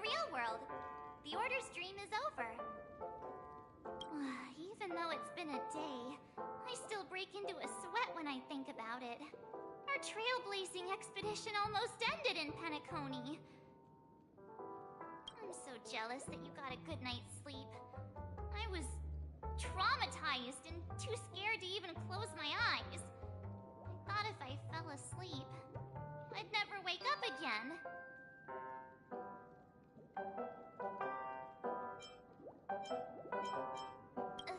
the real world. The Order's dream is over. Even though it's been a day, I still break into a sweat when I think about it. Our trailblazing expedition almost ended in Penacony. I'm so jealous that you got a good night's sleep. I was traumatized and too scared to even close my eyes. I thought if I fell asleep, I'd never wake up again.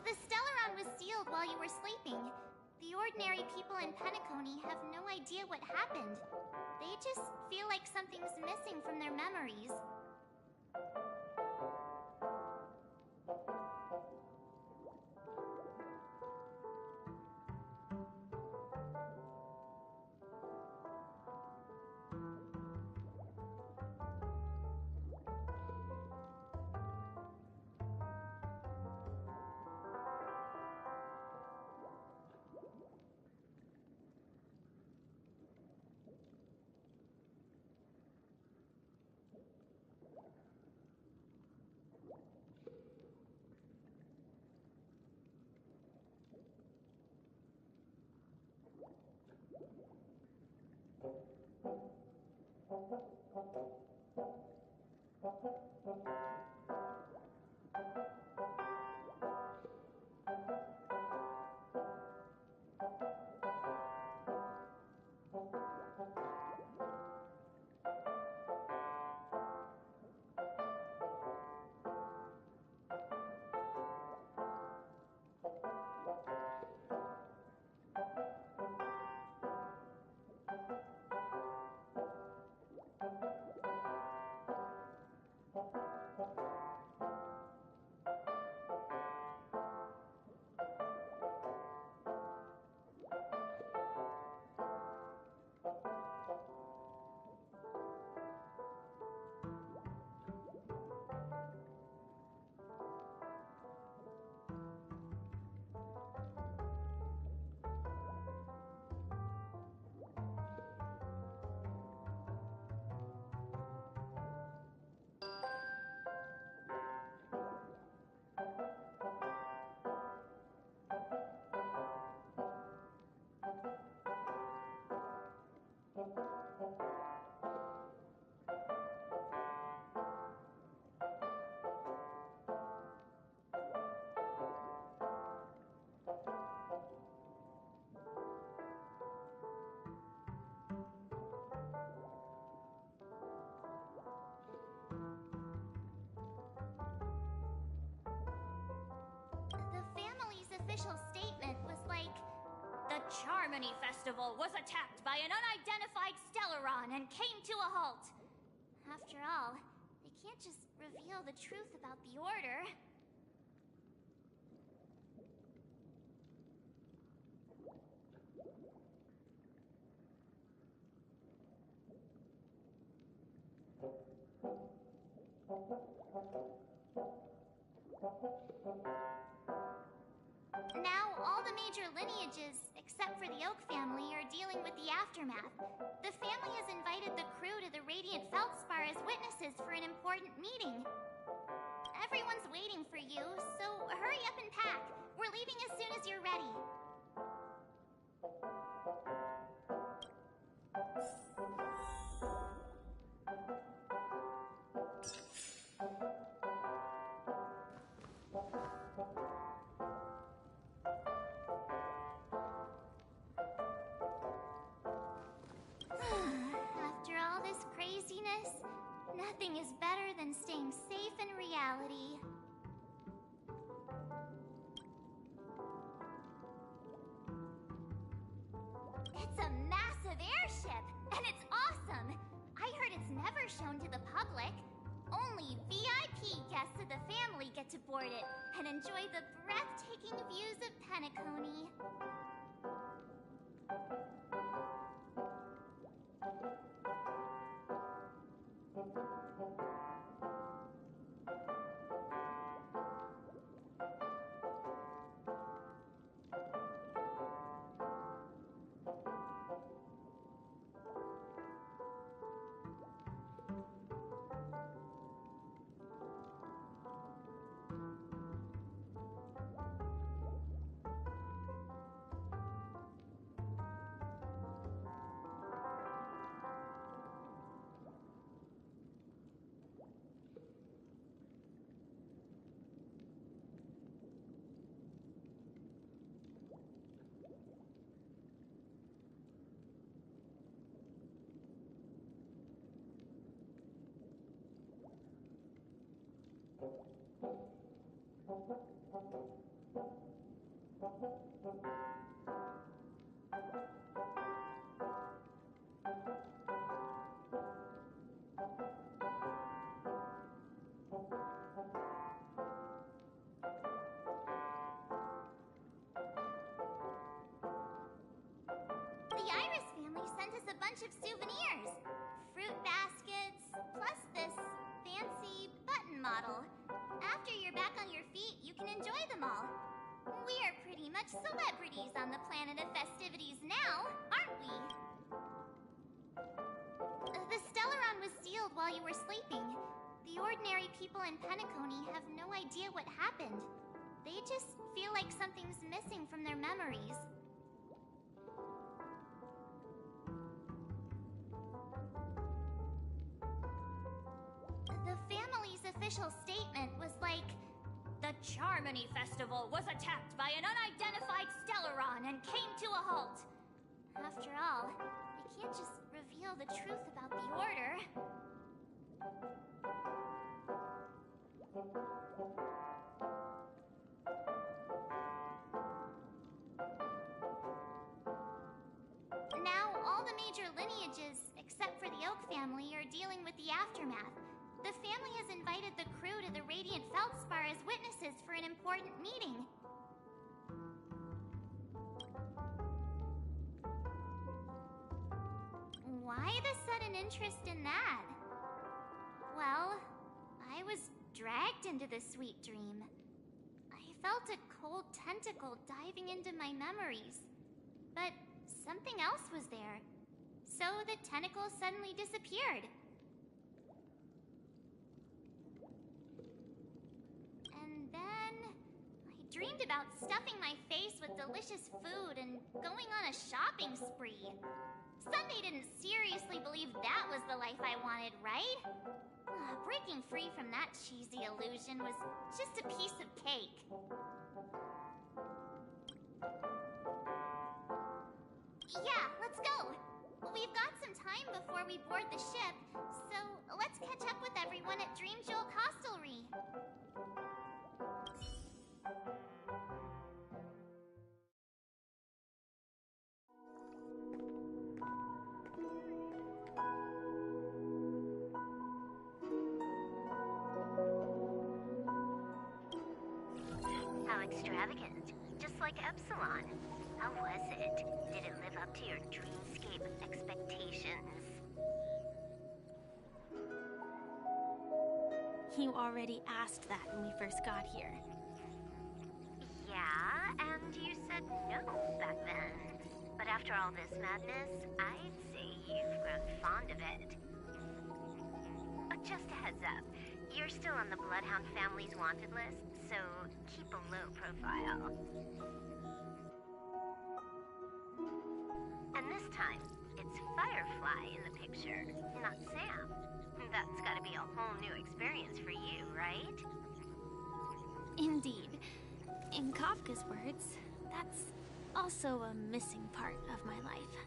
The Stellaron was sealed while you were sleeping. The ordinary people in Penacony have no idea what happened. They just feel like something's missing from their memories. Official statement was like, "The Charmony Festival was attacked by an unidentified Stellaron and came to a halt." After all, they can't just reveal the truth about the Order. Now, all the major lineages, except for the Oak family, are dealing with the aftermath. The family has invited the crew to the Radiant Feldspar as witnesses for an important meeting. Everyone's waiting for you, so hurry up and pack. We're leaving as soon as you're ready. After all this craziness, nothing is better than staying safe in reality. It's a massive airship, and it's awesome! I heard it's never shown to the public. Only VIP guests of the family get to board it and enjoy the breathtaking views of Penacony. bunch of souvenirs. Fruit baskets, plus this fancy button model. After you're back on your feet, you can enjoy them all. We are pretty much celebrities on the planet of festivities now, aren't we? The Stellaron was sealed while you were sleeping. The ordinary people in Penacony have no idea what happened. They just feel like something's missing from their memories. The family's official statement was like, "The Charmony Festival was attacked by an unidentified Stellaron and came to a halt." After all, they can't just reveal the truth about the Order. Now, all the major lineages, except for the Oak family, are dealing with the aftermath. The family has invited the crew to the Radiant Feldspar as witnesses for an important meeting. Why the sudden interest in that? Well, I was dragged into this sweet dream. I felt a cold tentacle diving into my memories. But something else was there. So the tentacle suddenly disappeared. And then I dreamed about stuffing my face with delicious food and going on a shopping spree. Sunday didn't seriously believe that was the life I wanted, right? Breaking free from that cheesy illusion was just a piece of cake. Yeah, let's go. We've got some time before we board the ship, so let's catch up with everyone at Dream Jewel Hostelry. How extravagant. Just like Epsilon. How was it? Did it live up to your dreamscape expectations? You already asked that when we first got here. Yeah, and you said no back then. But after all this madness, I'd say you've grown fond of it. Oh, just a heads up. You're still on the Bloodhound family's wanted list, so keep a low profile. And this time, it's Firefly in the picture, not Sam. That's gotta be a whole new experience for you, right? Indeed. In Kafka's words, that's also a missing part of my life.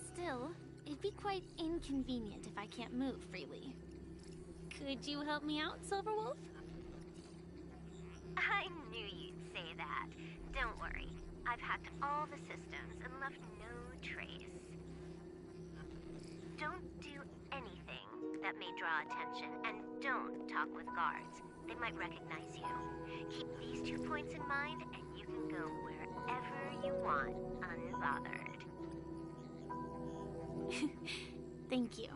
Still, it'd be quite inconvenient if I can't move freely. Could you help me out, Silverwolf? I knew you'd say that. Don't worry. I've hacked all the systems and left no trace. Don't do anything that may draw attention, and don't talk with guards. They might recognize you. Keep these 2 points in mind, and you can go wherever you want, unbothered. Thank you.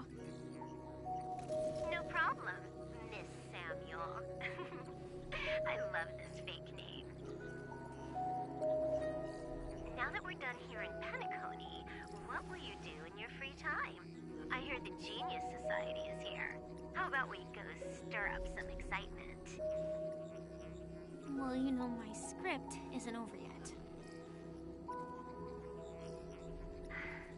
No problem, Miss Samuel. I love this fake name. Now that we're done here in Penacony, what will you do in your free time? I hear the Genius Society is here. How about we go stir up some excitement? Well, you know my script isn't over yet.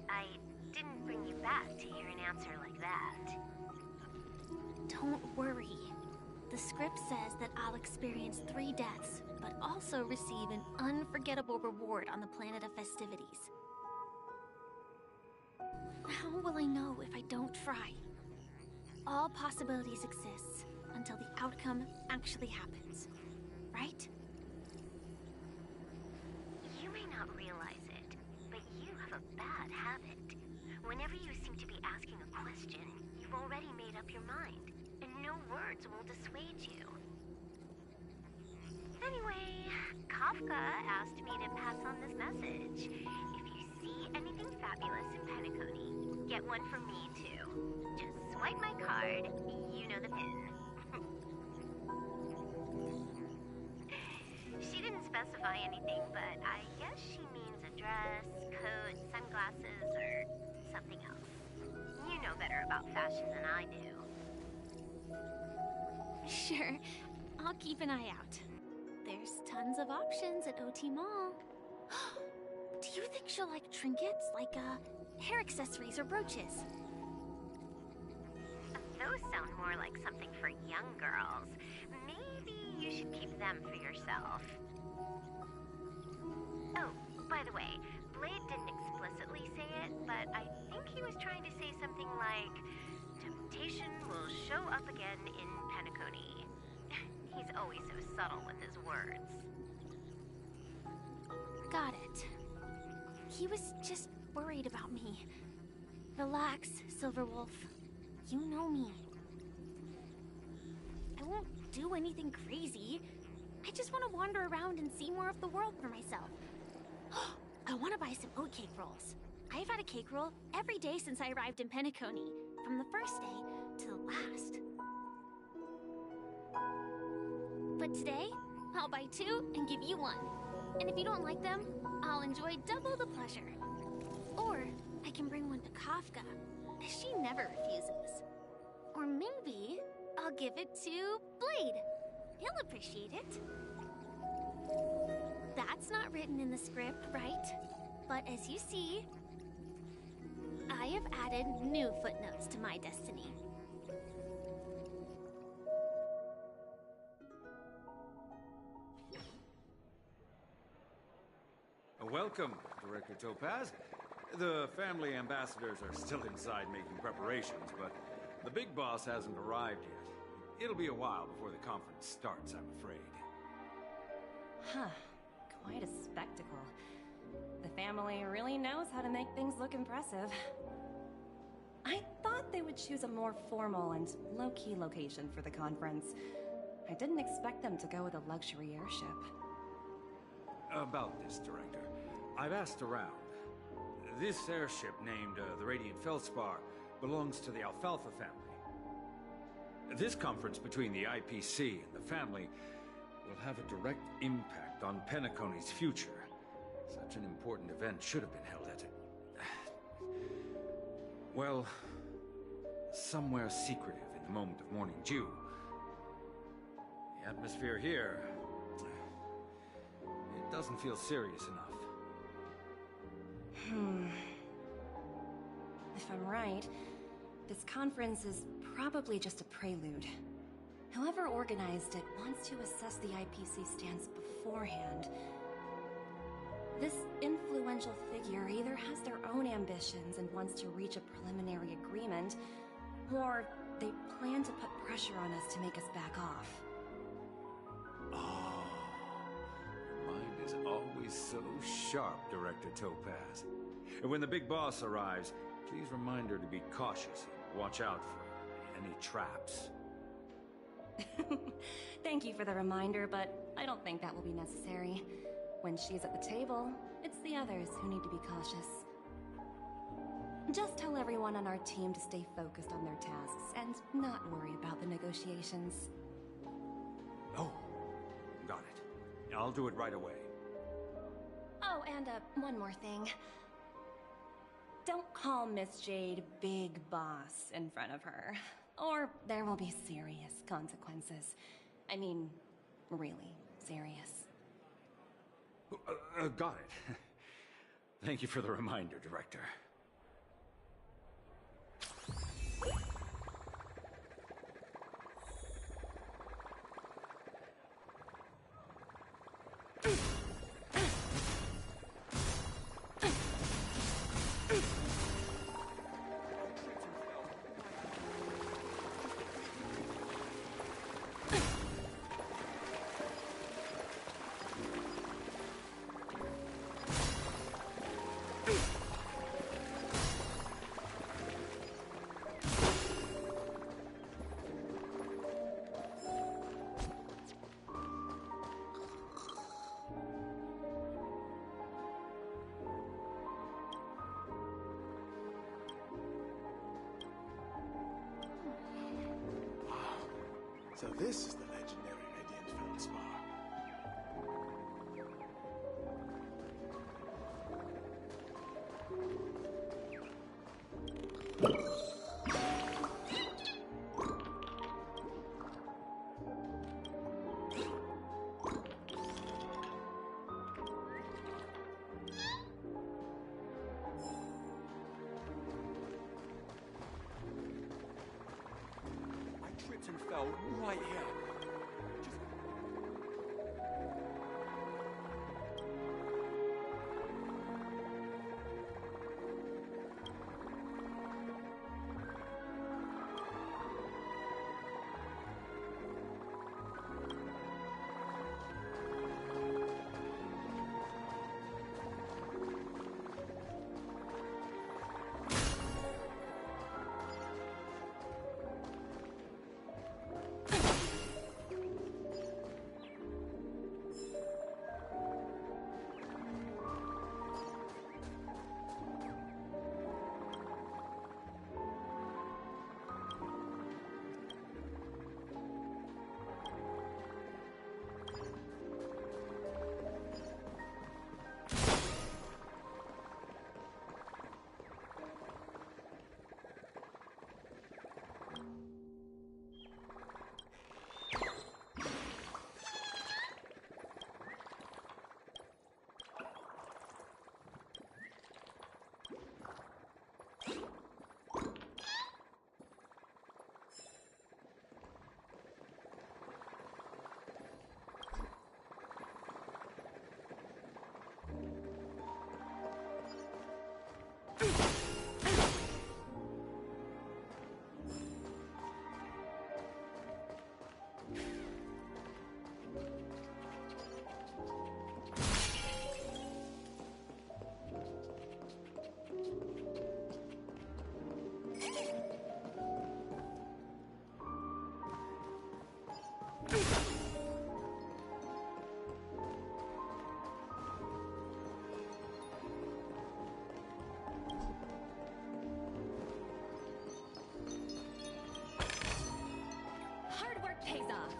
I didn't bring you back to hear an answer like that. Don't worry. The script says that I'll experience 3 deaths, but also receive an unforgettable reward on the planet of festivities. How will I know if I don't try? All possibilities exist until the outcome actually happens, right? You may not realize it, but you have a bad habit. Whenever you seem to be asking a question, you've already made up your mind, and no words will dissuade you. Anyway, Kafka asked me to pass on this message. If you see anything fabulous in Penacony, get one from me, too. Just swipe my card. You know the pin. She didn't specify anything, but I guess she means a dress, coat, sunglasses, or something else. You know better about fashion than I do. Sure, I'll keep an eye out. There's tons of options at OT Mall. Do you think she'll like trinkets, like hair accessories or brooches? Those sound more like something for young girls. Maybe you should keep them for yourself. Oh, by the way, Blade didn't explicitly say it, but I think he was trying to say something like, temptation will show up again in Penacony. He's always so subtle with his words. Got it. He was just worried about me. Relax, Silverwolf. You know me. I won't do anything crazy. I just want to wander around and see more of the world for myself. I want to buy some oat cake rolls. I've had a cake roll every day since I arrived in Penacony, from the first day to the last. But today, I'll buy 2 and give you 1. And if you don't like them, I'll enjoy double the pleasure. Or I can bring one to Kafka. She never refuses. Or maybe I'll give it to Blade. He'll appreciate it. That's not written in the script, right? But as you see, I have added new footnotes to my destiny. Welcome, Director Topaz. The family ambassadors are still inside making preparations, but the big boss hasn't arrived yet. It'll be a while before the conference starts, I'm afraid. Huh. Quite a spectacle. The family really knows how to make things look impressive. I thought they would choose a more formal and low-key location for the conference. I didn't expect them to go with a luxury airship. About this, Director. I've asked around. This airship, named the Radiant Feldspar, belongs to the Alfalfa family. This conference between the IPC and the family will have a direct impact on Penacony's future. Such an important event should have been held at well, somewhere secretive in the moment of morning dew. The atmosphere here, it doesn't feel serious enough. If I'm right, this conference is probably just a prelude. Whoever organized it wants to assess the IPC stance beforehand. This influential figure either has their own ambitions and wants to reach a preliminary agreement, or they plan to put pressure on us to make us back off. Oh, your mind is always so sharp, Director Topaz. And when the big boss arrives, please remind her to be cautious and watch out for any traps. Thank you for the reminder, but I don't think that will be necessary. When she's at the table, it's the others who need to be cautious. Just tell everyone on our team to stay focused on their tasks and not worry about the negotiations. Oh, got it. I'll do it right away. Oh, and one more thing. Don't call Miss Jade Big Boss in front of her, or there will be serious consequences. I mean, really serious. Got it. Thank you for the reminder, Director. So this is the legendary Radiant Feldspar. I tripped and fell right here. Hard work pays off.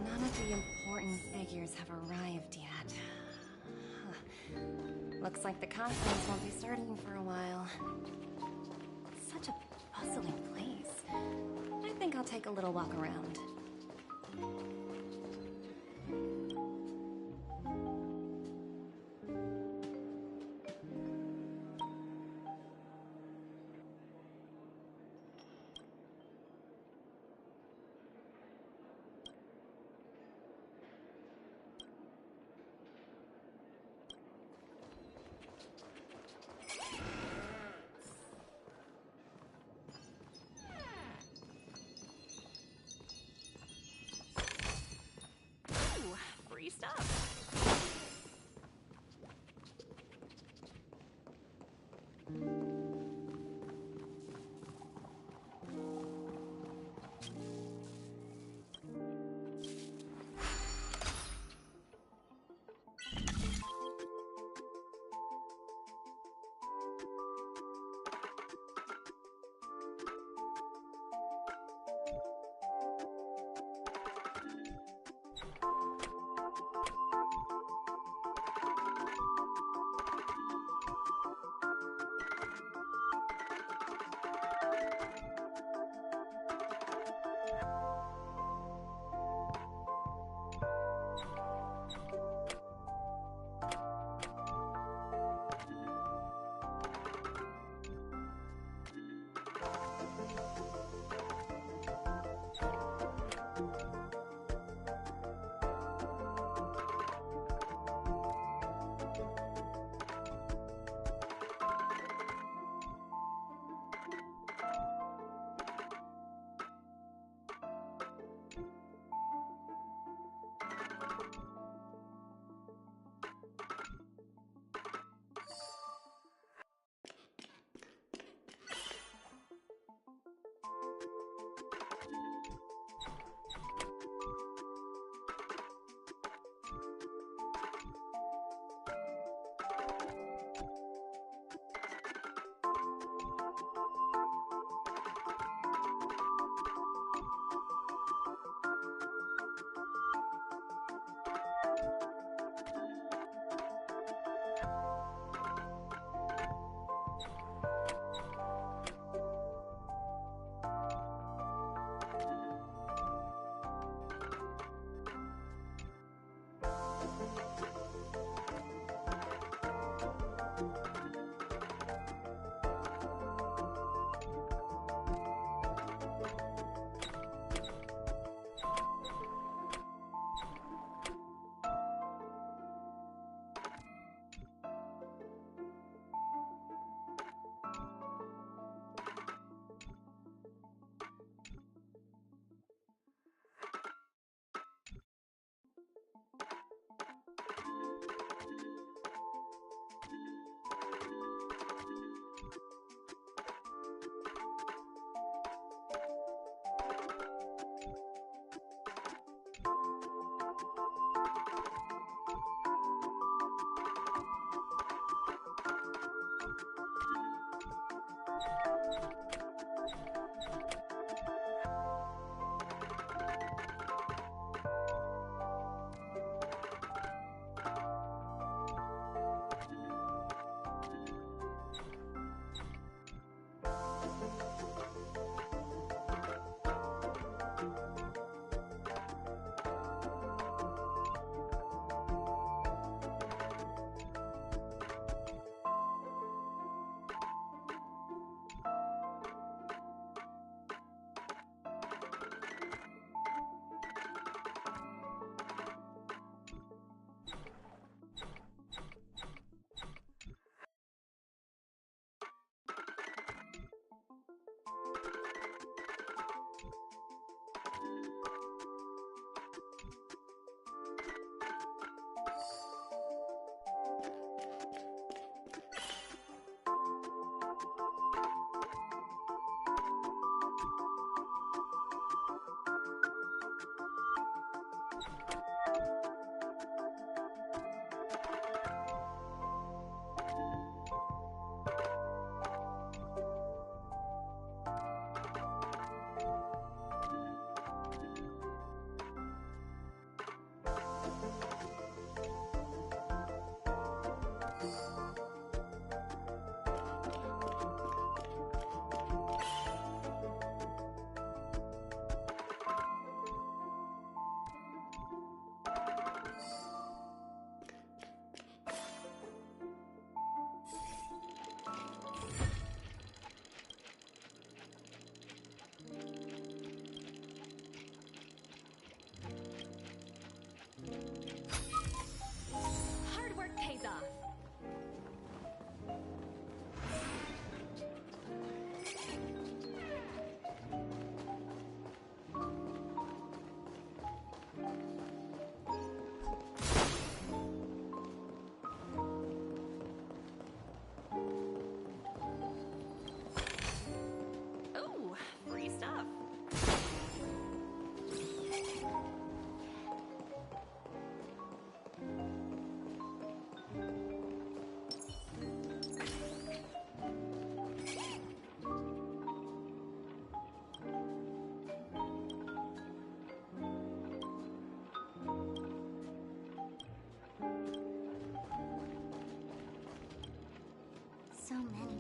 None of the important figures have arrived yet. Huh. Looks like the conference won't be starting for a while. Such a bustling place. I think I'll take a little walk around.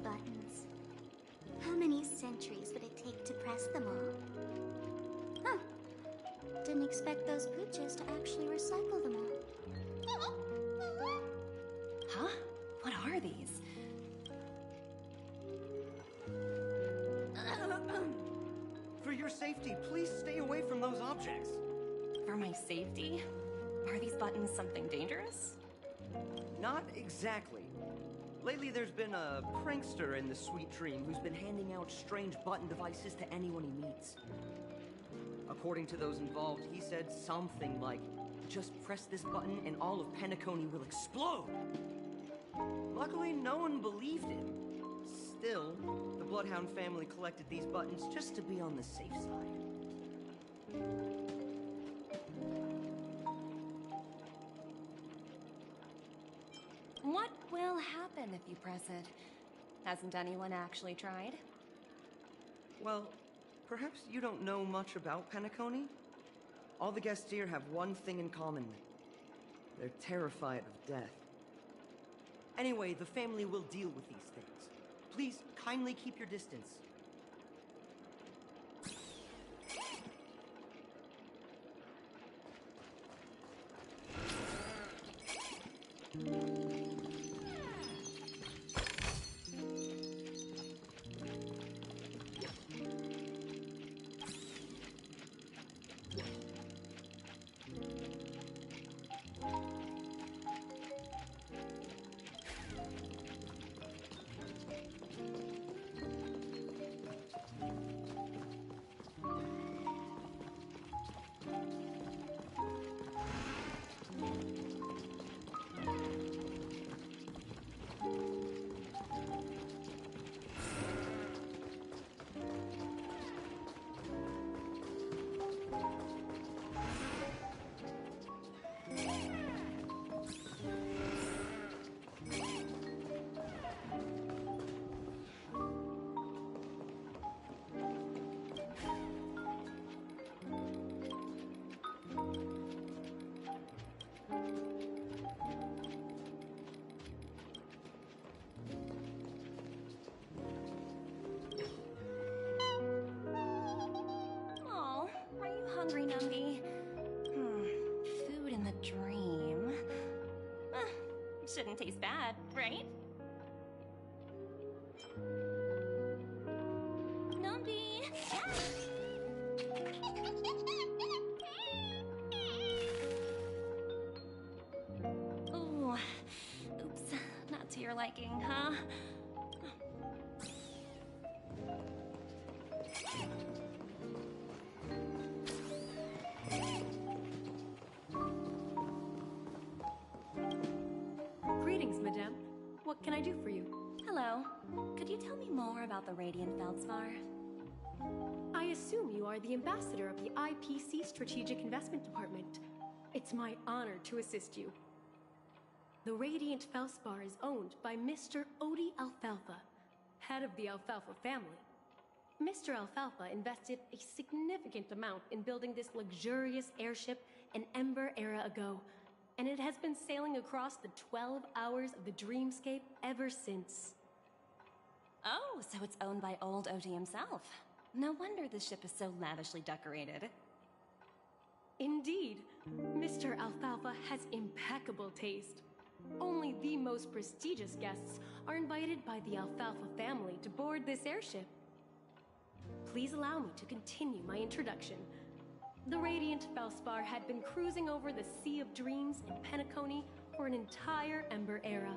buttons. How many centuries would it take to press them all? Huh. Didn't expect those pooches to actually recycle them all. Huh? What are these? For your safety, please stay away from those objects. For my safety? Are these buttons something dangerous? Not exactly. Lately, there's been a prankster in the Sweet Dream who's been handing out strange button devices to anyone he meets. According to those involved, he said something like, "Just press this button and all of Penacony will explode." Luckily, no one believed him. Still, the Bloodhound family collected these buttons just to be on the safe side. What will happen if you press it? Hasn't anyone actually tried? Well, perhaps you don't know much about Penacony? All the guests here have one thing in common. They're terrified of death. Anyway, the family will deal with these things. Please, kindly keep your distance. Hungry, Numby. Food in the dream. Shouldn't taste bad, right? Numby! Ooh. Oops. Not to your liking, huh? Greetings, madame. What can I do for you? Hello. Could you tell me more about the Radiant Feldspar? I assume you are the ambassador of the IPC Strategic Investment Department. It's my honor to assist you. The Radiant Feldspar is owned by Mr. Odie Alfalfa, head of the Alfalfa family. Mr. Alfalfa invested a significant amount in building this luxurious airship an Ember era ago, and it has been sailing across the 12 hours of the dreamscape ever since. Oh, so it's owned by old Odie himself. No wonder the ship is so lavishly decorated. Indeed, Mr. Alfalfa has impeccable taste. Only the most prestigious guests are invited by the Alfalfa family to board this airship. Please allow me to continue my introduction. The Radiant Feldspar had been cruising over the Sea of Dreams in Penacony for an entire Ember era.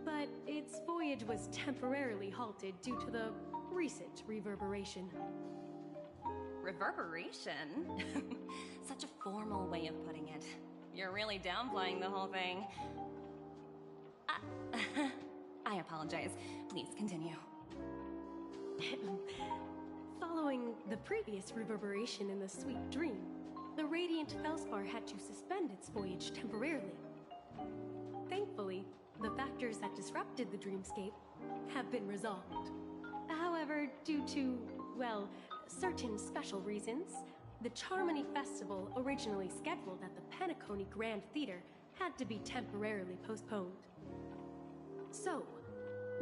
But its voyage was temporarily halted due to the recent reverberation. Reverberation? Such a formal way of putting it. You're really downplaying the whole thing. I apologize. Please continue. Following the previous reverberation in the Sweet Dream, the Radiant Feldspar had to suspend its voyage temporarily. Thankfully, the factors that disrupted the dreamscape have been resolved. However, due to, well, certain special reasons, the Charmony Festival, originally scheduled at the Penacony Grand Theater, had to be temporarily postponed. So,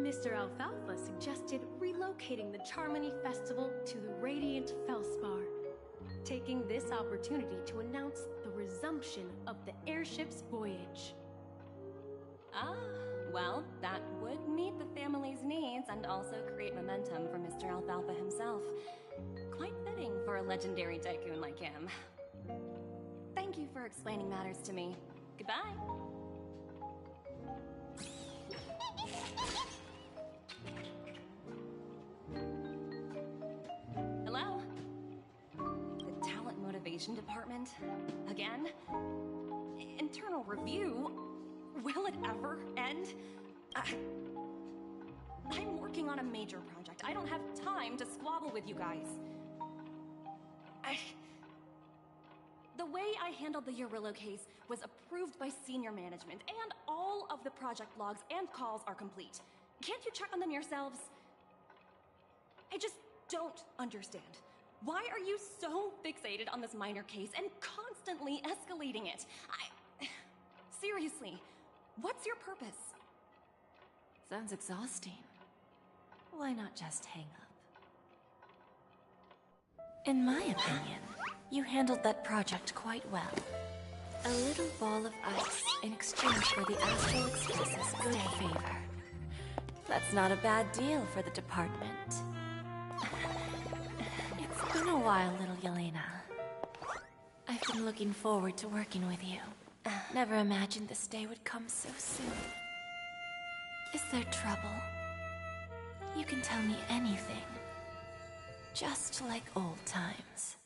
Mr. Alfalfa suggested relocating the Charmony Festival to the Radiant Felspar, taking this opportunity to announce the resumption of the airship's voyage. Ah, well, that would meet the family's needs and also create momentum for Mr. Alfalfa himself. Quite fitting for a legendary tycoon like him. Thank you for explaining matters to me. Goodbye. Hello? The Talent Motivation Department? Again? Internal review? Will it ever end? I'm working on a major project. I don't have time to squabble with you guys. The way I handled the Eurillo case was approved by senior management, and all of the project logs and calls are complete. Can't you check on them yourselves? I just don't understand. Why are you so fixated on this minor case and constantly escalating it? Seriously, what's your purpose? Sounds exhausting. Why not just hang up? In my opinion, you handled that project quite well. A little ball of ice in exchange for the Astral Express's good favor. That's not a bad deal for the department. It's been a while, little Yelena. I've been looking forward to working with you. Never imagined this day would come so soon. Is there trouble? You can tell me anything. Just like old times.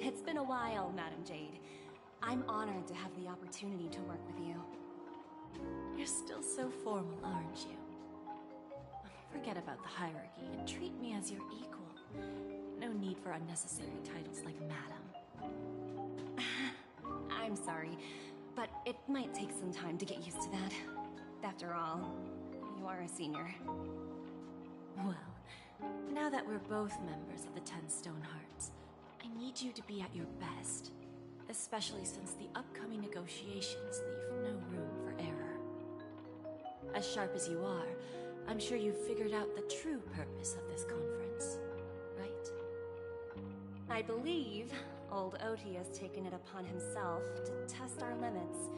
It's been a while, Madam Jade. I'm honored to have the opportunity to work with you. You're still so formal, aren't you? Forget about the hierarchy and treat me as your equal. No need for unnecessary titles like Madam. I'm sorry, but it might take some time to get used to that. After all, you are a senior. Well, now that we're both members of the 10 Stone Hearts, I need you to be at your best. Especially since the upcoming negotiations leave no room for error. As sharp as you are, I'm sure you've figured out the true purpose of this conference, right? I believe old Oti has taken it upon himself to test our limits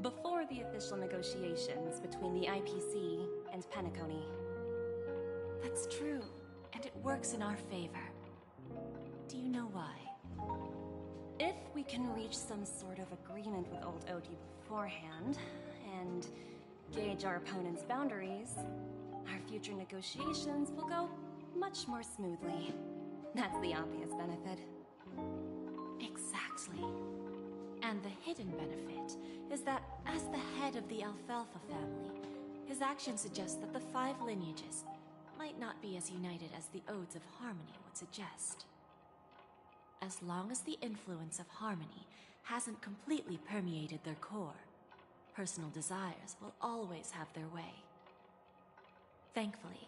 before the official negotiations between the IPC and Penacony. That's true, and it works in our favor. Do you know why? If we can reach some sort of agreement with old Oti beforehand, and gauge our opponent's boundaries, our future negotiations will go much more smoothly. That's the obvious benefit. Exactly. And the hidden benefit is that as the head of the Alfalfa family, his actions suggest that the 5 lineages might not be as united as the Odes of Harmony would suggest. As long as the influence of Harmony hasn't completely permeated their core, personal desires will always have their way. Thankfully,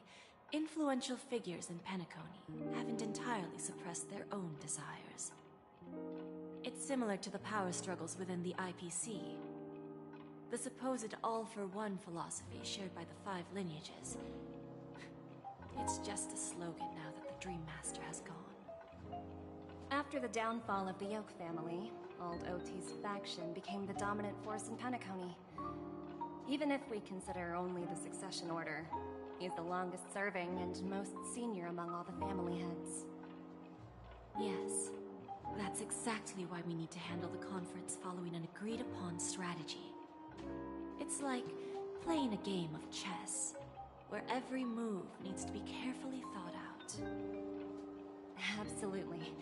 influential figures in Penacony haven't entirely suppressed their own desires. It's similar to the power struggles within the IPC. The supposed all-for-one philosophy shared by the 5 lineages. It's just a slogan now that the Dream Master has gone. After the downfall of the Yoke family, old Oti's faction became the dominant force in Penacony. Even if we consider only the succession order, he's the longest serving and most senior among all the family heads. Yes, that's exactly why we need to handle the conference following an agreed-upon strategy. It's like playing a game of chess, where every move needs to be carefully thought out. Absolutely.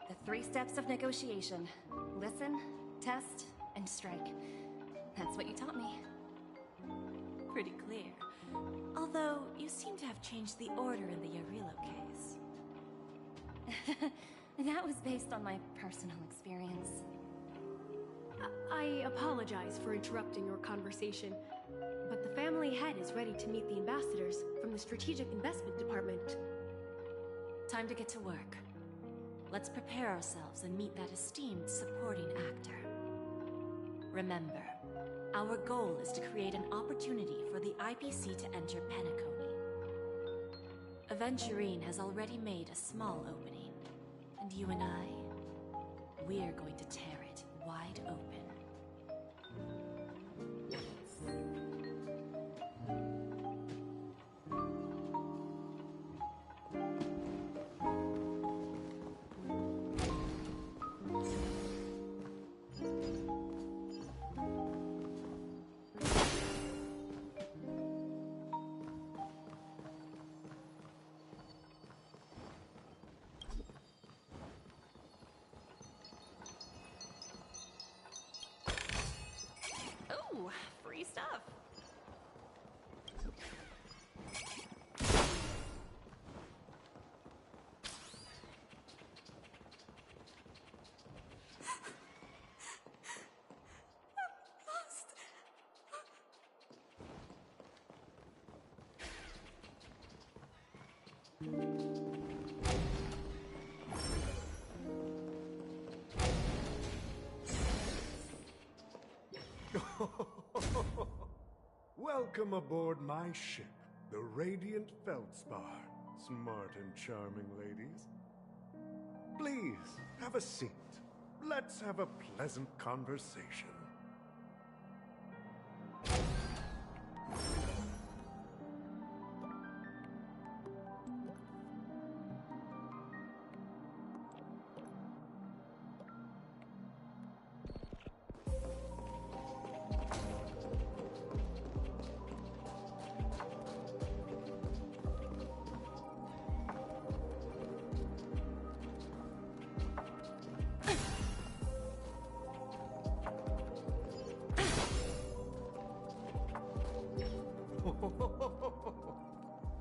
The 3 steps of negotiation. Listen, test, and strike. That's what you taught me. Pretty clear. Although, you seem to have changed the order in the Eurillo case. That was based on my personal experience. I apologize for interrupting your conversation, but the family head is ready to meet the ambassadors from the Strategic Investment Department. Time to get to work. Let's prepare ourselves and meet that esteemed supporting actor. Remember, Our goal is to create an opportunity for the IPC to enter Penacony. Aventurine has already made a small opening, and you and I, we're going to tear it wide open. Ooh, free stuff. Welcome aboard my ship, the Radiant Feldspar. Smart and charming ladies. Please, have a seat. Let's have a pleasant conversation.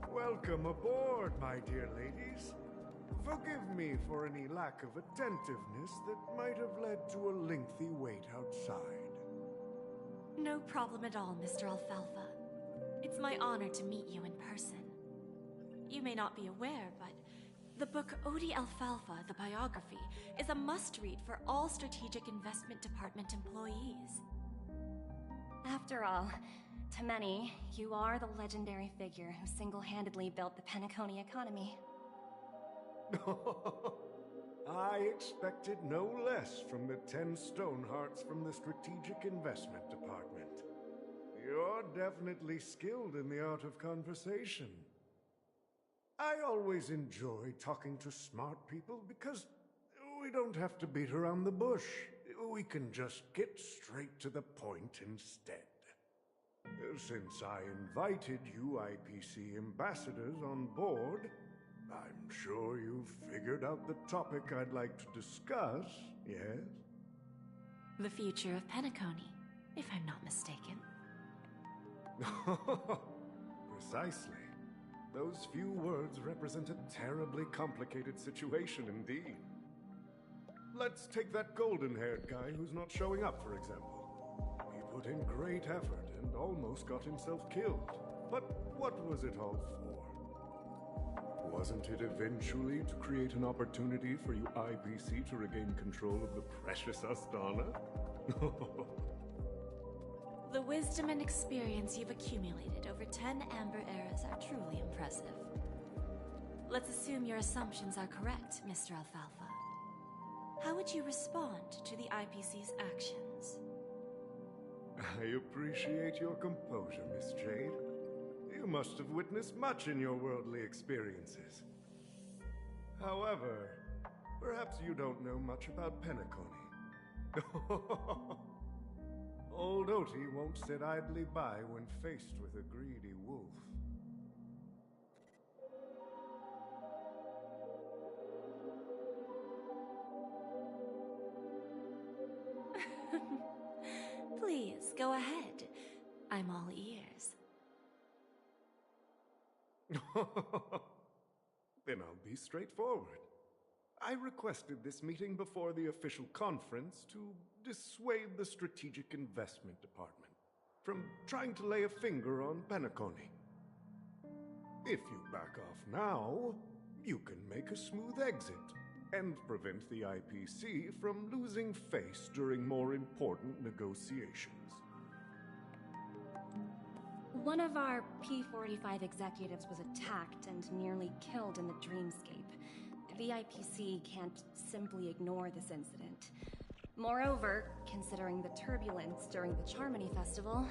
Welcome aboard, my dear ladies. Forgive me for any lack of attentiveness that might have led to a lengthy wait outside. No problem at all, Mr. Alfalfa. It's my honor to meet you in person. You may not be aware, but the book Odie Alfalfa, the biography, is a must-read for all Strategic Investment Department employees. After all, to many, you are the legendary figure who single-handedly built the Penacony economy. I expected no less from the 10 Stonehearts from the Strategic Investment Department. You're definitely skilled in the art of conversation. I always enjoy talking to smart people because we don't have to beat around the bush. We can just get straight to the point instead. Since I invited you IPC ambassadors on board, I'm sure you've figured out the topic I'd like to discuss, yes? The future of Penacony, if I'm not mistaken. Precisely. Those few words represent a terribly complicated situation indeed. Let's take that golden-haired guy who's not showing up, for example. He put in great effort and almost got himself killed. But what was it all for? Wasn't it eventually to create an opportunity for you IPC to regain control of the precious Astana? The wisdom and experience you've accumulated over 10 Amber Eras are truly impressive. Let's assume your assumptions are correct, Mr. Alfalfa. How would you respond to the IPC's actions? I appreciate your composure, Miss Jade. You must have witnessed much in your worldly experiences. However, perhaps you don't know much about Penacony. Old Oti won't sit idly by when faced with a greedy wolf. Please, go ahead. I'm all ears. Then I'll be straightforward. I requested this meeting before the official conference to dissuade the Strategic Investment Department from trying to lay a finger on Penacony. If you back off now, you can make a smooth exit and prevent the IPC from losing face during more important negotiations. One of our P-45 executives was attacked and nearly killed in the dreamscape. The IPC can't simply ignore this incident. Moreover, considering the turbulence during the Charmony Festival,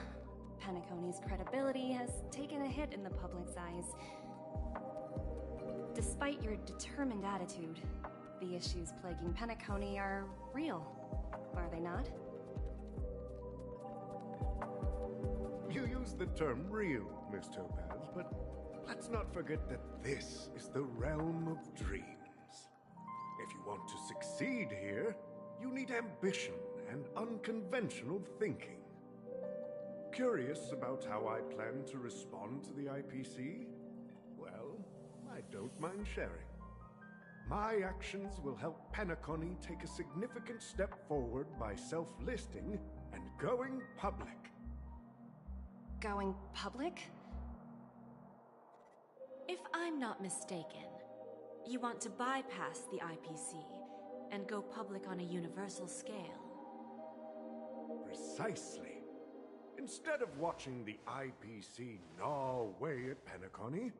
Penacony's credibility has taken a hit in the public's eyes. Despite your determined attitude, the issues plaguing Penacony are real, are they not? You use the term real, Miss Topaz, but let's not forget that this is the realm of dreams. If you want to succeed here, you need ambition and unconventional thinking. Curious about how I plan to respond to the IPC? Well, I don't mind sharing. My actions will help Penacony take a significant step forward by self-listing and going public. Going public? If I'm not mistaken, you want to bypass the IPC and go public on a universal scale. Precisely. Instead of watching the IPC gnaw away at Penacony,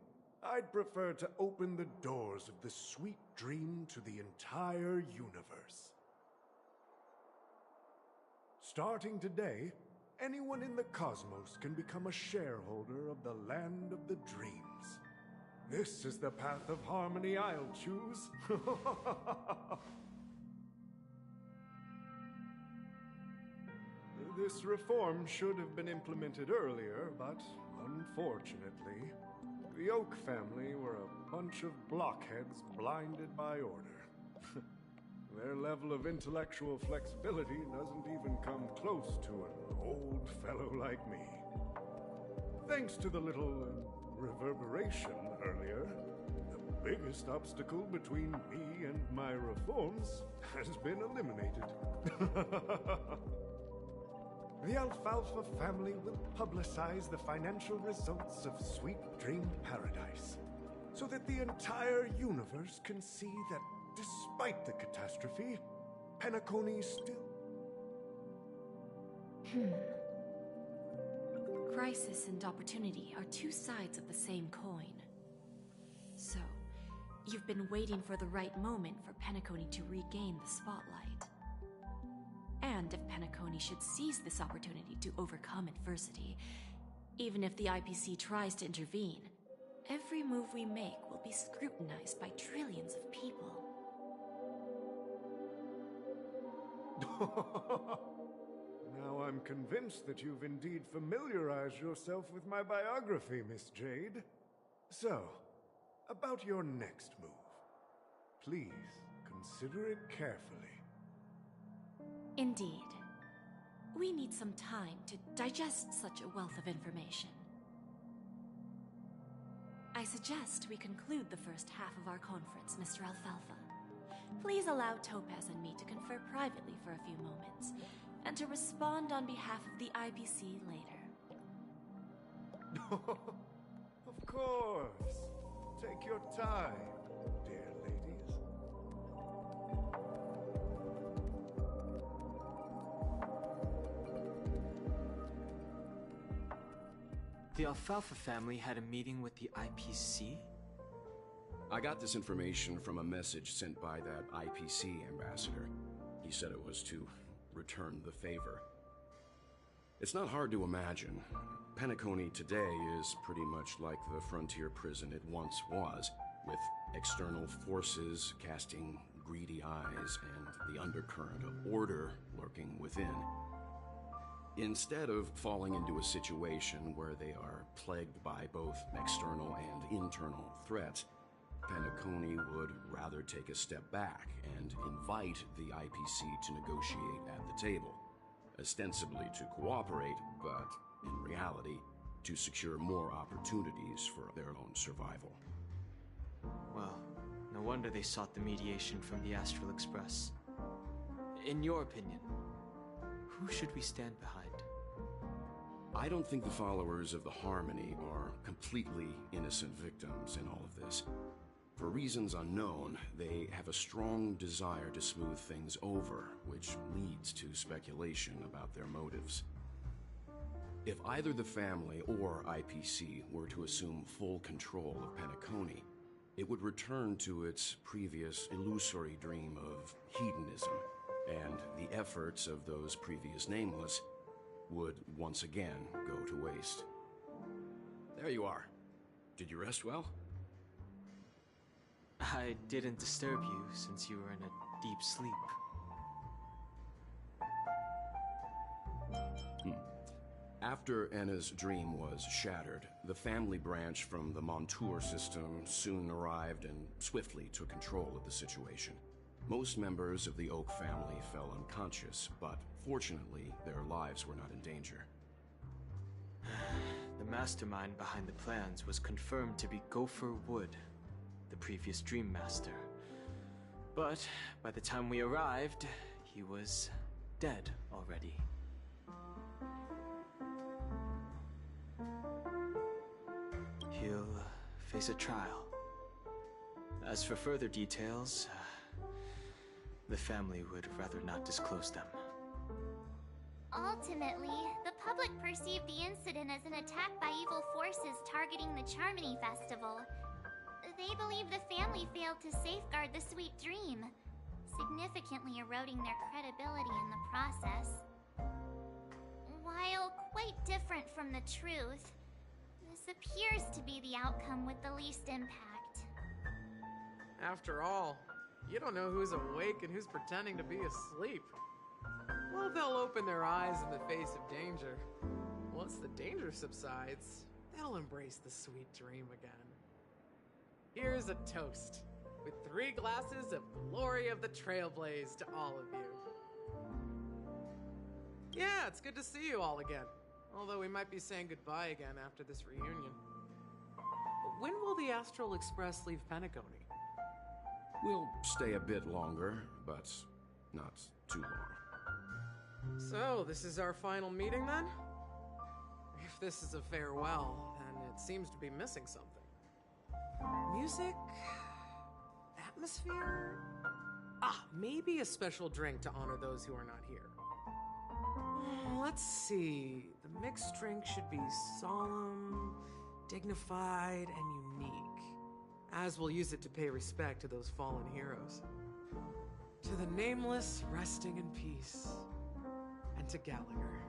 I'd prefer to open the doors of the sweet dream to the entire universe. Starting today, anyone in the cosmos can become a shareholder of the land of the dreams. This is the path of harmony I'll choose. This reform should have been implemented earlier, but unfortunately, the Oak family were a bunch of blockheads blinded by order. Their level of intellectual flexibility doesn't even come close to an old fellow like me. Thanks to the little reverberation earlier, the biggest obstacle between me and my reforms has been eliminated. The Alfalfa family will publicize the financial results of Sweet Dream Paradise, so that the entire universe can see that despite the catastrophe, Penacony still... Crisis and opportunity are two sides of the same coin. So, you've been waiting for the right moment for Penacony to regain the spotlight. And if Penacony should seize this opportunity to overcome adversity, even if the IPC tries to intervene, every move we make will be scrutinized by trillions of people. Now I'm convinced that you've indeed familiarized yourself with my biography, Miss Jade. So, about your next move. Please, consider it carefully. Indeed. We need some time to digest such a wealth of information. I suggest we conclude the first half of our conference, Mr. Alfalfa. Please allow Topaz and me to confer privately for a few moments, and to respond on behalf of the IPC later. Of course. Take your time, dear ladies. The Alfalfa family had a meeting with the IPC? I got this information from a message sent by that IPC ambassador. He said it was to return the favor. It's not hard to imagine. Penacony today is pretty much like the frontier prison it once was, with external forces casting greedy eyes and the undercurrent of order lurking within. Instead of falling into a situation where they are plagued by both external and internal threats, Penacony would rather take a step back and invite the IPC to negotiate at the table, ostensibly to cooperate, but in reality, to secure more opportunities for their own survival. Well, no wonder they sought the mediation from the Astral Express. In your opinion, who should we stand behind? I don't think the followers of the Harmony are completely innocent victims in all of this. For reasons unknown, they have a strong desire to smooth things over, which leads to speculation about their motives. If either the family or IPC were to assume full control of Penacony, it would return to its previous illusory dream of hedonism, and the efforts of those previous nameless would once again go to waste. There you are. Did you rest well? I didn't disturb you since you were in a deep sleep. After Enna's dream was shattered, the family branch from the Montour system soon arrived and swiftly took control of the situation. Most members of the Oak family fell unconscious, but fortunately, their lives were not in danger. The mastermind behind the plans was confirmed to be Gopher Wood, the previous Dream Master. But by the time we arrived, he was dead already. He'll face a trial. As for further details, the family would rather not disclose them. Ultimately, the public perceived the incident as an attack by evil forces targeting the Charmony Festival. They believe the family failed to safeguard the Sweet Dream, significantly eroding their credibility in the process. While quite different from the truth, this appears to be the outcome with the least impact. After all, you don't know who's awake and who's pretending to be asleep. Well, they'll open their eyes in the face of danger. Once the danger subsides, they'll embrace the sweet dream again. Here's a toast, with 3 glasses of Glory of the Trailblaze to all of you. Yeah, it's good to see you all again. Although we might be saying goodbye again after this reunion. When will the Astral Express leave Penacony? We'll stay a bit longer, but not too long. So, this is our final meeting then? If this is a farewell, then it seems to be missing something. Music? Atmosphere? Maybe a special drink to honor those who are not here. Let's see. The mixed drink should be solemn, dignified, and unique, as we'll use it to pay respect to those fallen heroes. To the nameless resting in peace, and to Gallagher.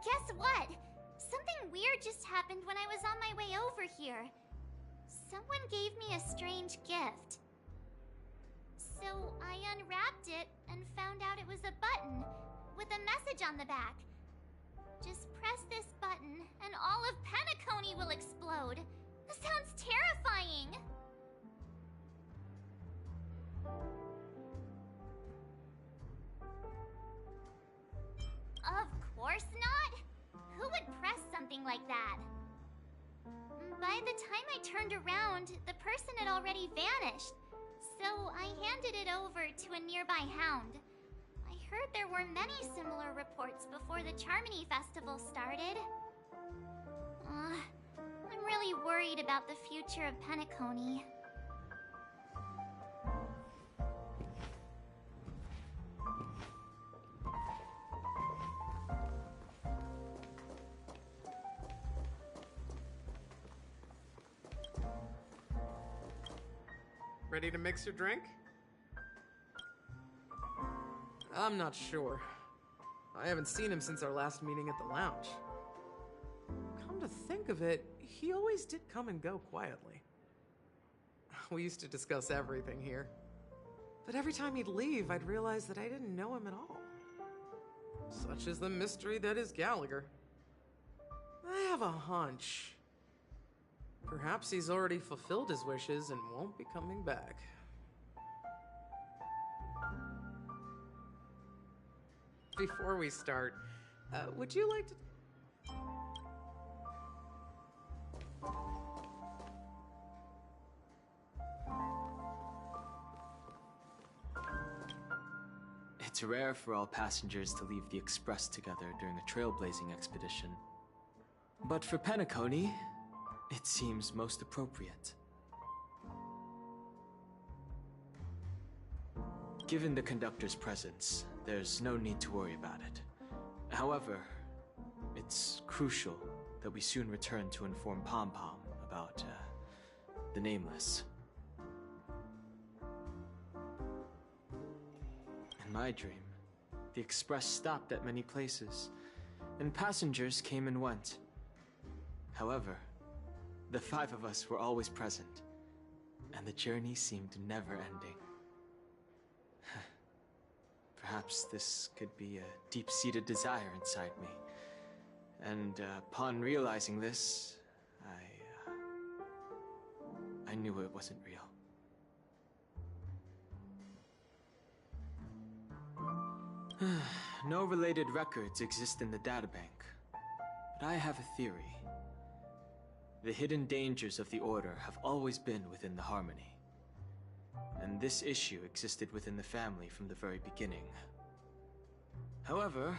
Guess what? Something weird just happened when I was on my way over here. Someone gave me a strange gift. So I unwrapped it and found out it was a button with a message on the back. Just press this button and all of Penacony will explode. This sounds terrifying. Of course not. Who would press something like that? By the time I turned around, the person had already vanished. So I handed it over to a nearby hound. I heard there were many similar reports before the Charmony Festival started. I'm really worried about the future of Penacony. Ready to mix your drink? I'm not sure. I haven't seen him since our last meeting at the lounge. Come to think of it, he always did come and go quietly. We used to discuss everything here. But every time he'd leave, I'd realize that I didn't know him at all. Such is the mystery that is Gallagher. I have a hunch. Perhaps he's already fulfilled his wishes and won't be coming back. Before we start, would you like to... It's rare for all passengers to leave the Express together during a trailblazing expedition. But for Penacony, it seems most appropriate. Given the conductor's presence, there's no need to worry about it. However, it's crucial that we soon return to inform Pom Pom about, the Nameless. In my dream, the Express stopped at many places, and passengers came and went. However, the 5 of us were always present, and the journey seemed never-ending. Perhaps this could be a deep-seated desire inside me, and upon realizing this, I knew it wasn't real. No related records exist in the databank, but I have a theory. The hidden dangers of the Order have always been within the Harmony, and this issue existed within the family from the very beginning. However,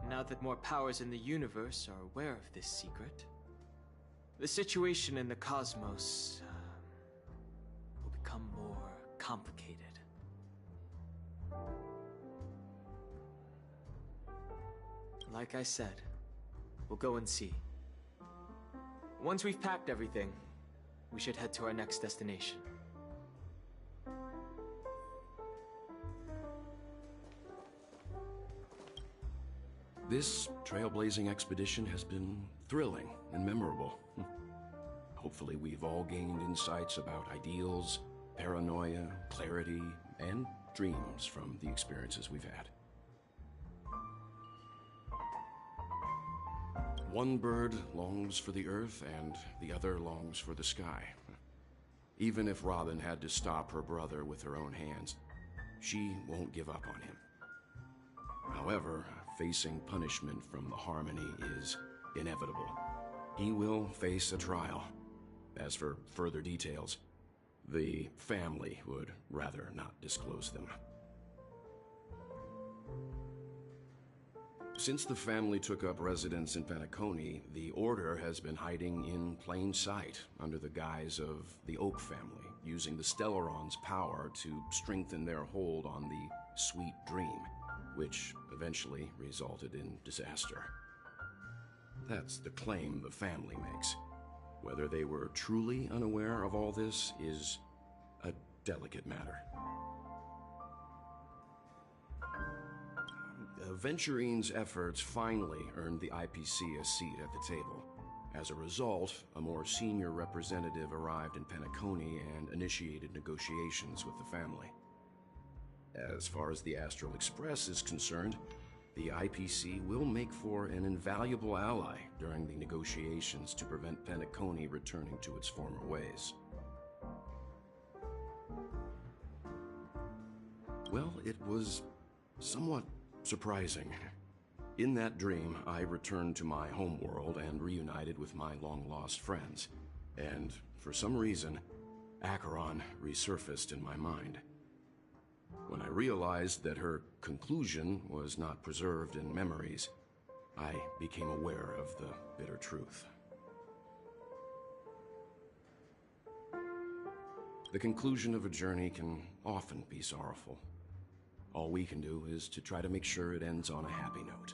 now that more powers in the universe are aware of this secret, the situation in the cosmos will become more complicated. Like I said, we'll go and see. Once we've packed everything, we should head to our next destination. This trailblazing expedition has been thrilling and memorable. Hopefully we've all gained insights about ideals, paranoia, clarity, and dreams from the experiences we've had. One bird longs for the earth, and the other longs for the sky. Even if Robin had to stop her brother with her own hands, she won't give up on him. However, facing punishment from the Harmony is inevitable. He will face a trial. As for further details, the family would rather not disclose them. Since the family took up residence in Penacony, the Order has been hiding in plain sight under the guise of the Oak family, using the Stellaron's power to strengthen their hold on the Sweet Dream, which eventually resulted in disaster. That's the claim the family makes. Whether they were truly unaware of all this is a delicate matter. Venturine's efforts finally earned the IPC a seat at the table. As a result, a more senior representative arrived in Penacony and initiated negotiations with the family. As far as the Astral Express is concerned, the IPC will make for an invaluable ally during the negotiations to prevent Penacony returning to its former ways. Well, it was somewhat surprising. In that dream, I returned to my homeworld and reunited with my long-lost friends. And for some reason, Acheron resurfaced in my mind. When I realized that her conclusion was not preserved in memories, I became aware of the bitter truth. The conclusion of a journey can often be sorrowful. All we can do is to try to make sure it ends on a happy note.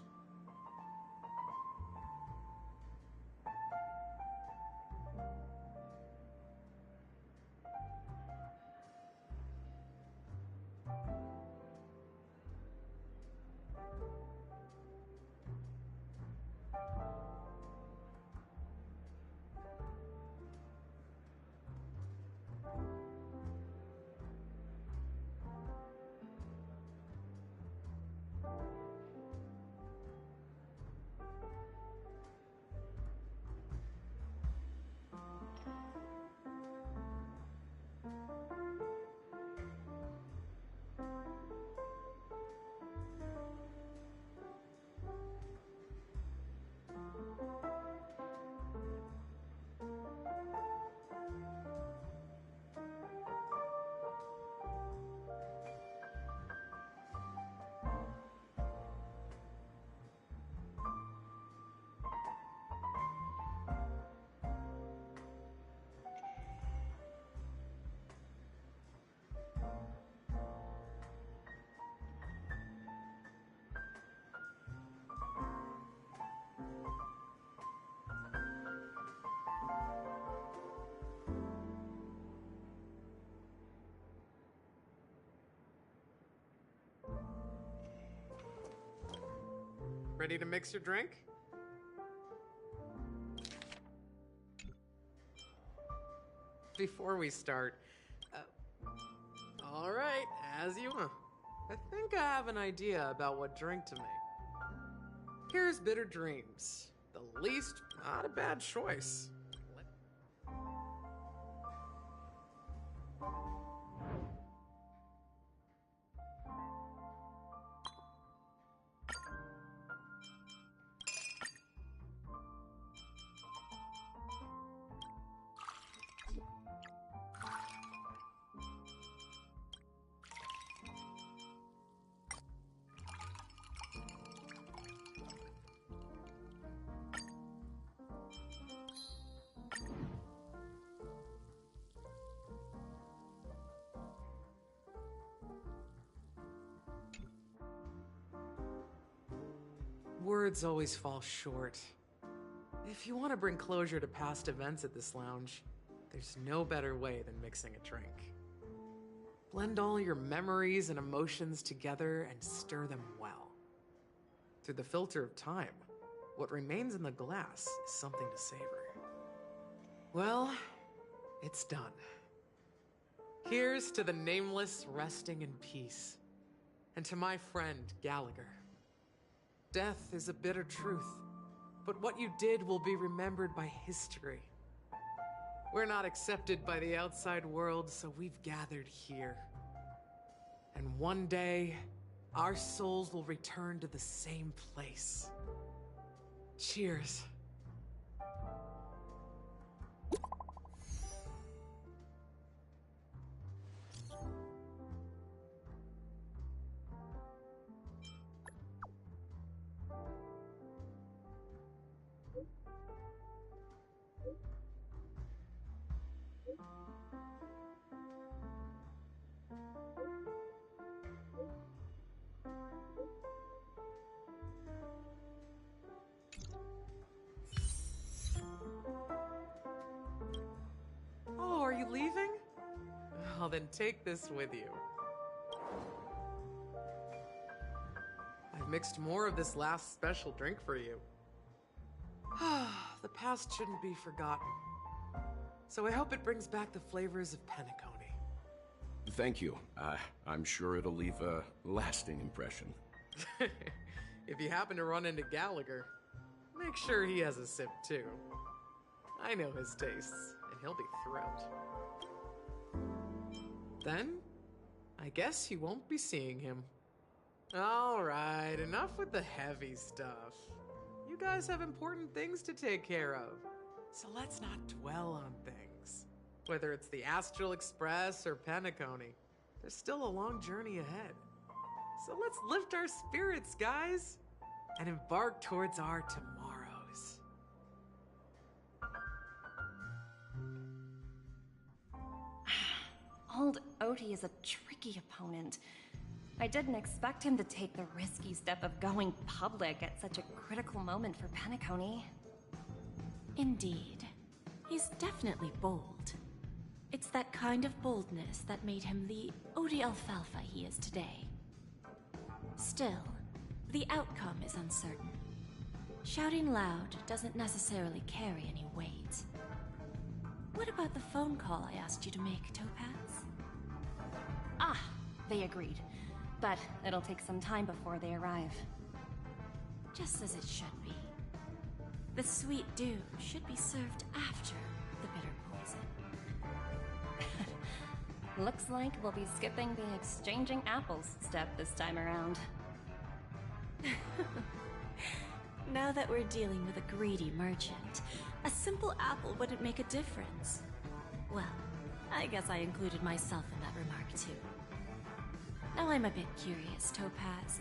Ready to mix your drink? Before we start, all right, as you want. I think I have an idea about what drink to make. Here's Bitter Dreams. The least, not a bad choice. Words always fall short. If you want to bring closure to past events at this lounge, there's no better way than mixing a drink. Blend all your memories and emotions together and stir them well. Through the filter of time, what remains in the glass is something to savor. Well, it's done. Here's to the nameless resting in peace, and to my friend Gallagher. Death is a bitter truth, but what you did will be remembered by history. We're not accepted by the outside world, so we've gathered here. And one day, our souls will return to the same place. Cheers. Oh, are you leaving? Well, then take this with you. I've mixed more of this last special drink for you. The past shouldn't be forgotten. So I hope it brings back the flavors of Penacony. Thank you. I'm sure it'll leave a lasting impression. If you happen to run into Gallagher, make sure he has a sip too. I know his tastes, and he'll be thrilled. Then, I guess you won't be seeing him. Alright, enough with the heavy stuff. You guys have important things to take care of, so let's not dwell on things. Whether it's the Astral Express or Penacony, there's still a long journey ahead. So let's lift our spirits, guys, and embark towards our tomorrows. Old Odie is a tricky opponent. I didn't expect him to take the risky step of going public at such a critical moment for Penacony. Indeed. He's definitely bold. It's that kind of boldness that made him the Odie Alfalfa he is today. Still, the outcome is uncertain. Shouting loud doesn't necessarily carry any weight. What about the phone call I asked you to make, Topaz? Ah, they agreed. But it'll take some time before they arrive. Just as it should be. The sweet dew should be served after the bitter poison. Looks like we'll be skipping the exchanging apples step this time around. Now that we're dealing with a greedy merchant, a simple apple wouldn't make a difference. Well, I guess I included myself in that remark too. Now I'm a bit curious, Topaz.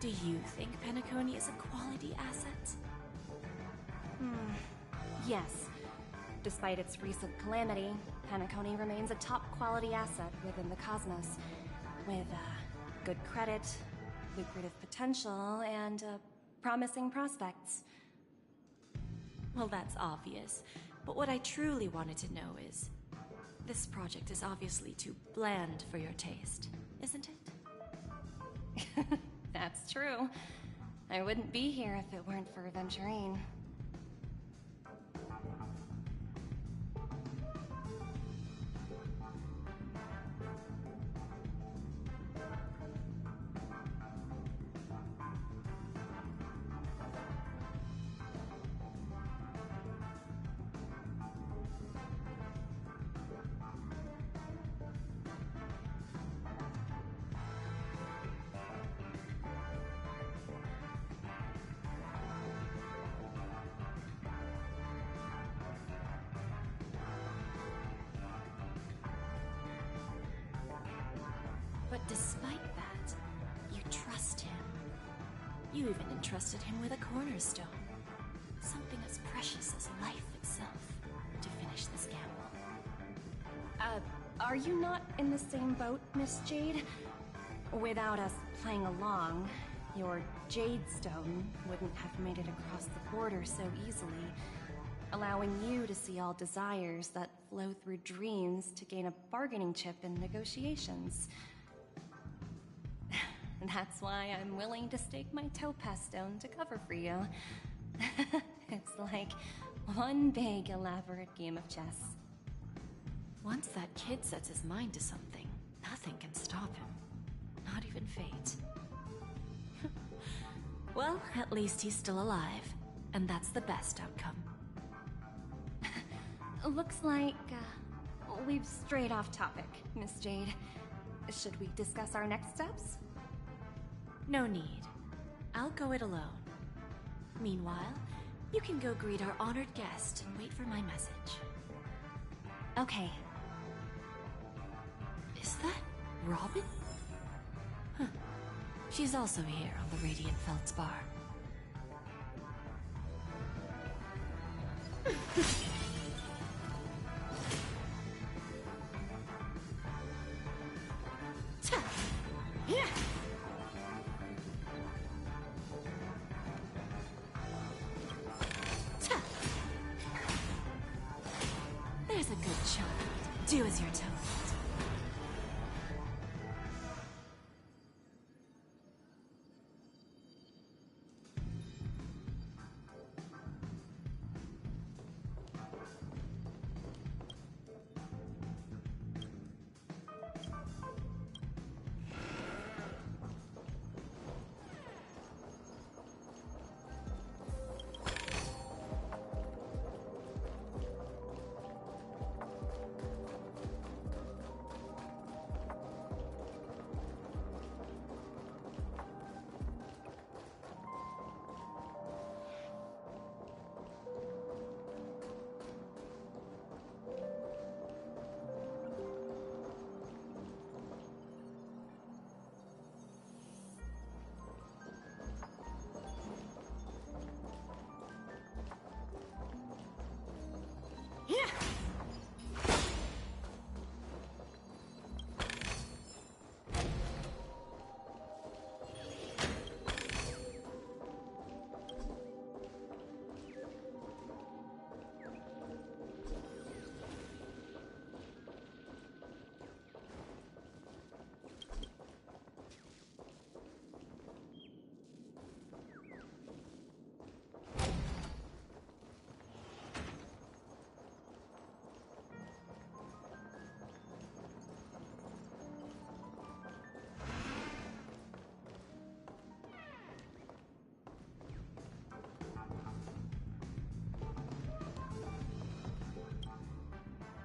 Do you think Penacony is a quality asset? Yes. Despite its recent calamity, Penacony remains a top-quality asset within the cosmos, with good credit, lucrative potential, and promising prospects. Well, that's obvious, but what I truly wanted to know is, this project is obviously too bland for your taste, isn't it? That's true. I wouldn't be here if it weren't for Aventurine. But despite that, you trust him. You even entrusted him with a cornerstone. Something as precious as life itself, to finish this gamble. Are you not in the same boat, Miss Jade? Without us playing along, your Jade Stone wouldn't have made it across the border so easily, allowing you to see all desires that flow through dreams to gain a bargaining chip in negotiations. That's why I'm willing to stake my Topaz Stone to cover for you. It's like one big elaborate game of chess. Once that kid sets his mind to something, nothing can stop him. Not even fate. Well, at least he's still alive, and that's the best outcome. Looks like, we've strayed off topic, Miss Jade. Should we discuss our next steps? No need. I'll go it alone. Meanwhile, you can go greet our honored guest and wait for my message. Okay. Is that Robin? Huh. She's also here on the Radiant Feldspar. There's a good child. Do as you're told.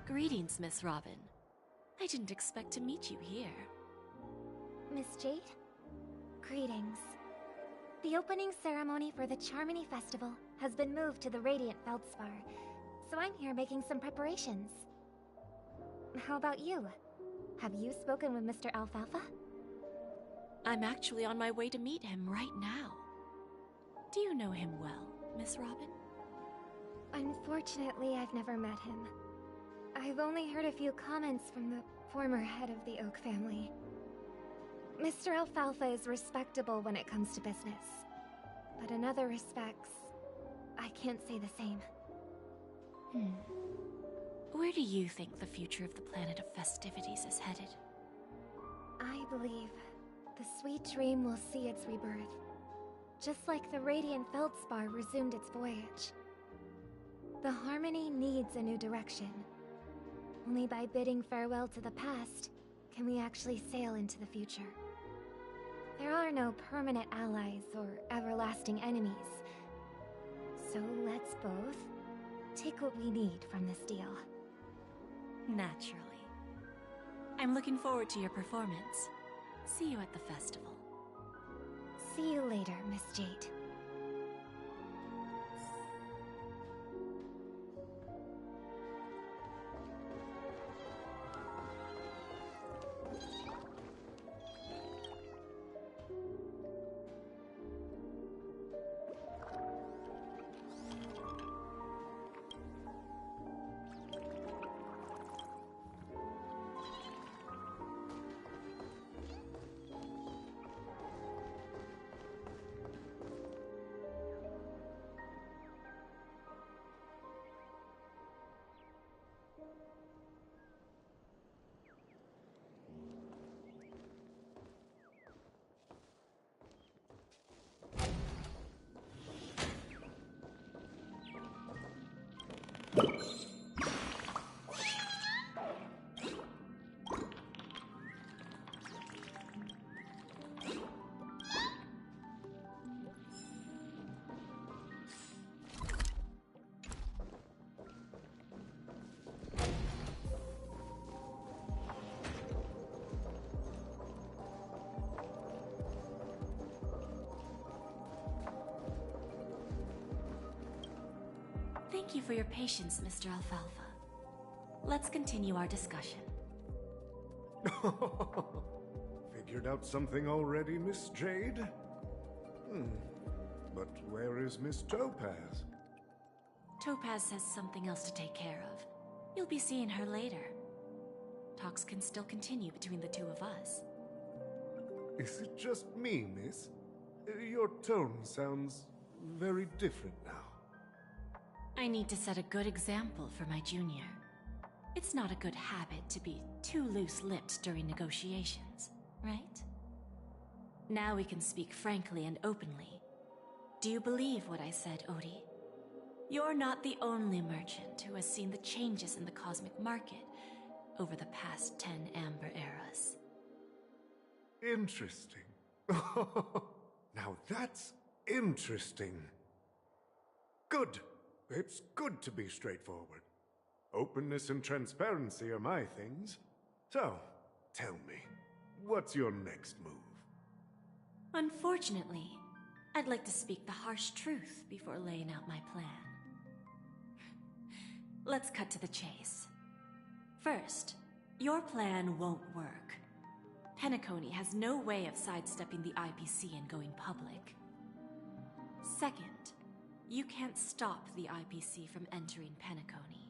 Greetings, Miss Robin. I didn't expect to meet you here. Miss Jade? Greetings. The opening ceremony for the Charmony Festival has been moved to the Radiant Feldspar, so I'm here making some preparations. How about you? Have you spoken with Mr. Alfalfa? I'm actually on my way to meet him right now. Do you know him well, Miss Robin? Unfortunately, I've never met him. I've only heard a few comments from the former head of the Oak family. Mr. Alfalfa is respectable when it comes to business, but in other respects, I can't say the same. Where do you think the future of the planet of festivities is headed? I believe the sweet dream will see its rebirth. just like the Radiant Feldspar resumed its voyage. The Harmony needs a new direction. Only by bidding farewell to the past can we actually sail into the future. There are no permanent allies or everlasting enemies. So let's both take what we need from this deal. Naturally. I'm looking forward to your performance. See you at the festival. See you later, Miss Jade. Thank you for your patience, Mr. Alfalfa. Let's continue our discussion. Figured out something already, Miss Jade? But where is Miss Topaz? Topaz has something else to take care of. You'll be seeing her later. Talks can still continue between the two of us. Is it just me, miss? Your tone sounds very different now. I need to set a good example for my junior. It's not a good habit to be too loose-lipped during negotiations, right? Now we can speak frankly and openly. Do you believe what I said, Odie? You're not the only merchant who has seen the changes in the cosmic market over the past 10 Amber Eras. Interesting. Now that's interesting. Good. It's good to be straightforward. Openness and transparency are my things. So, tell me, what's your next move? Unfortunately, I'd like to speak the harsh truth before laying out my plan. Let's cut to the chase. First, your plan won't work. Penacony has no way of sidestepping the IPC and going public. Second, you can't stop the IPC from entering Penacony.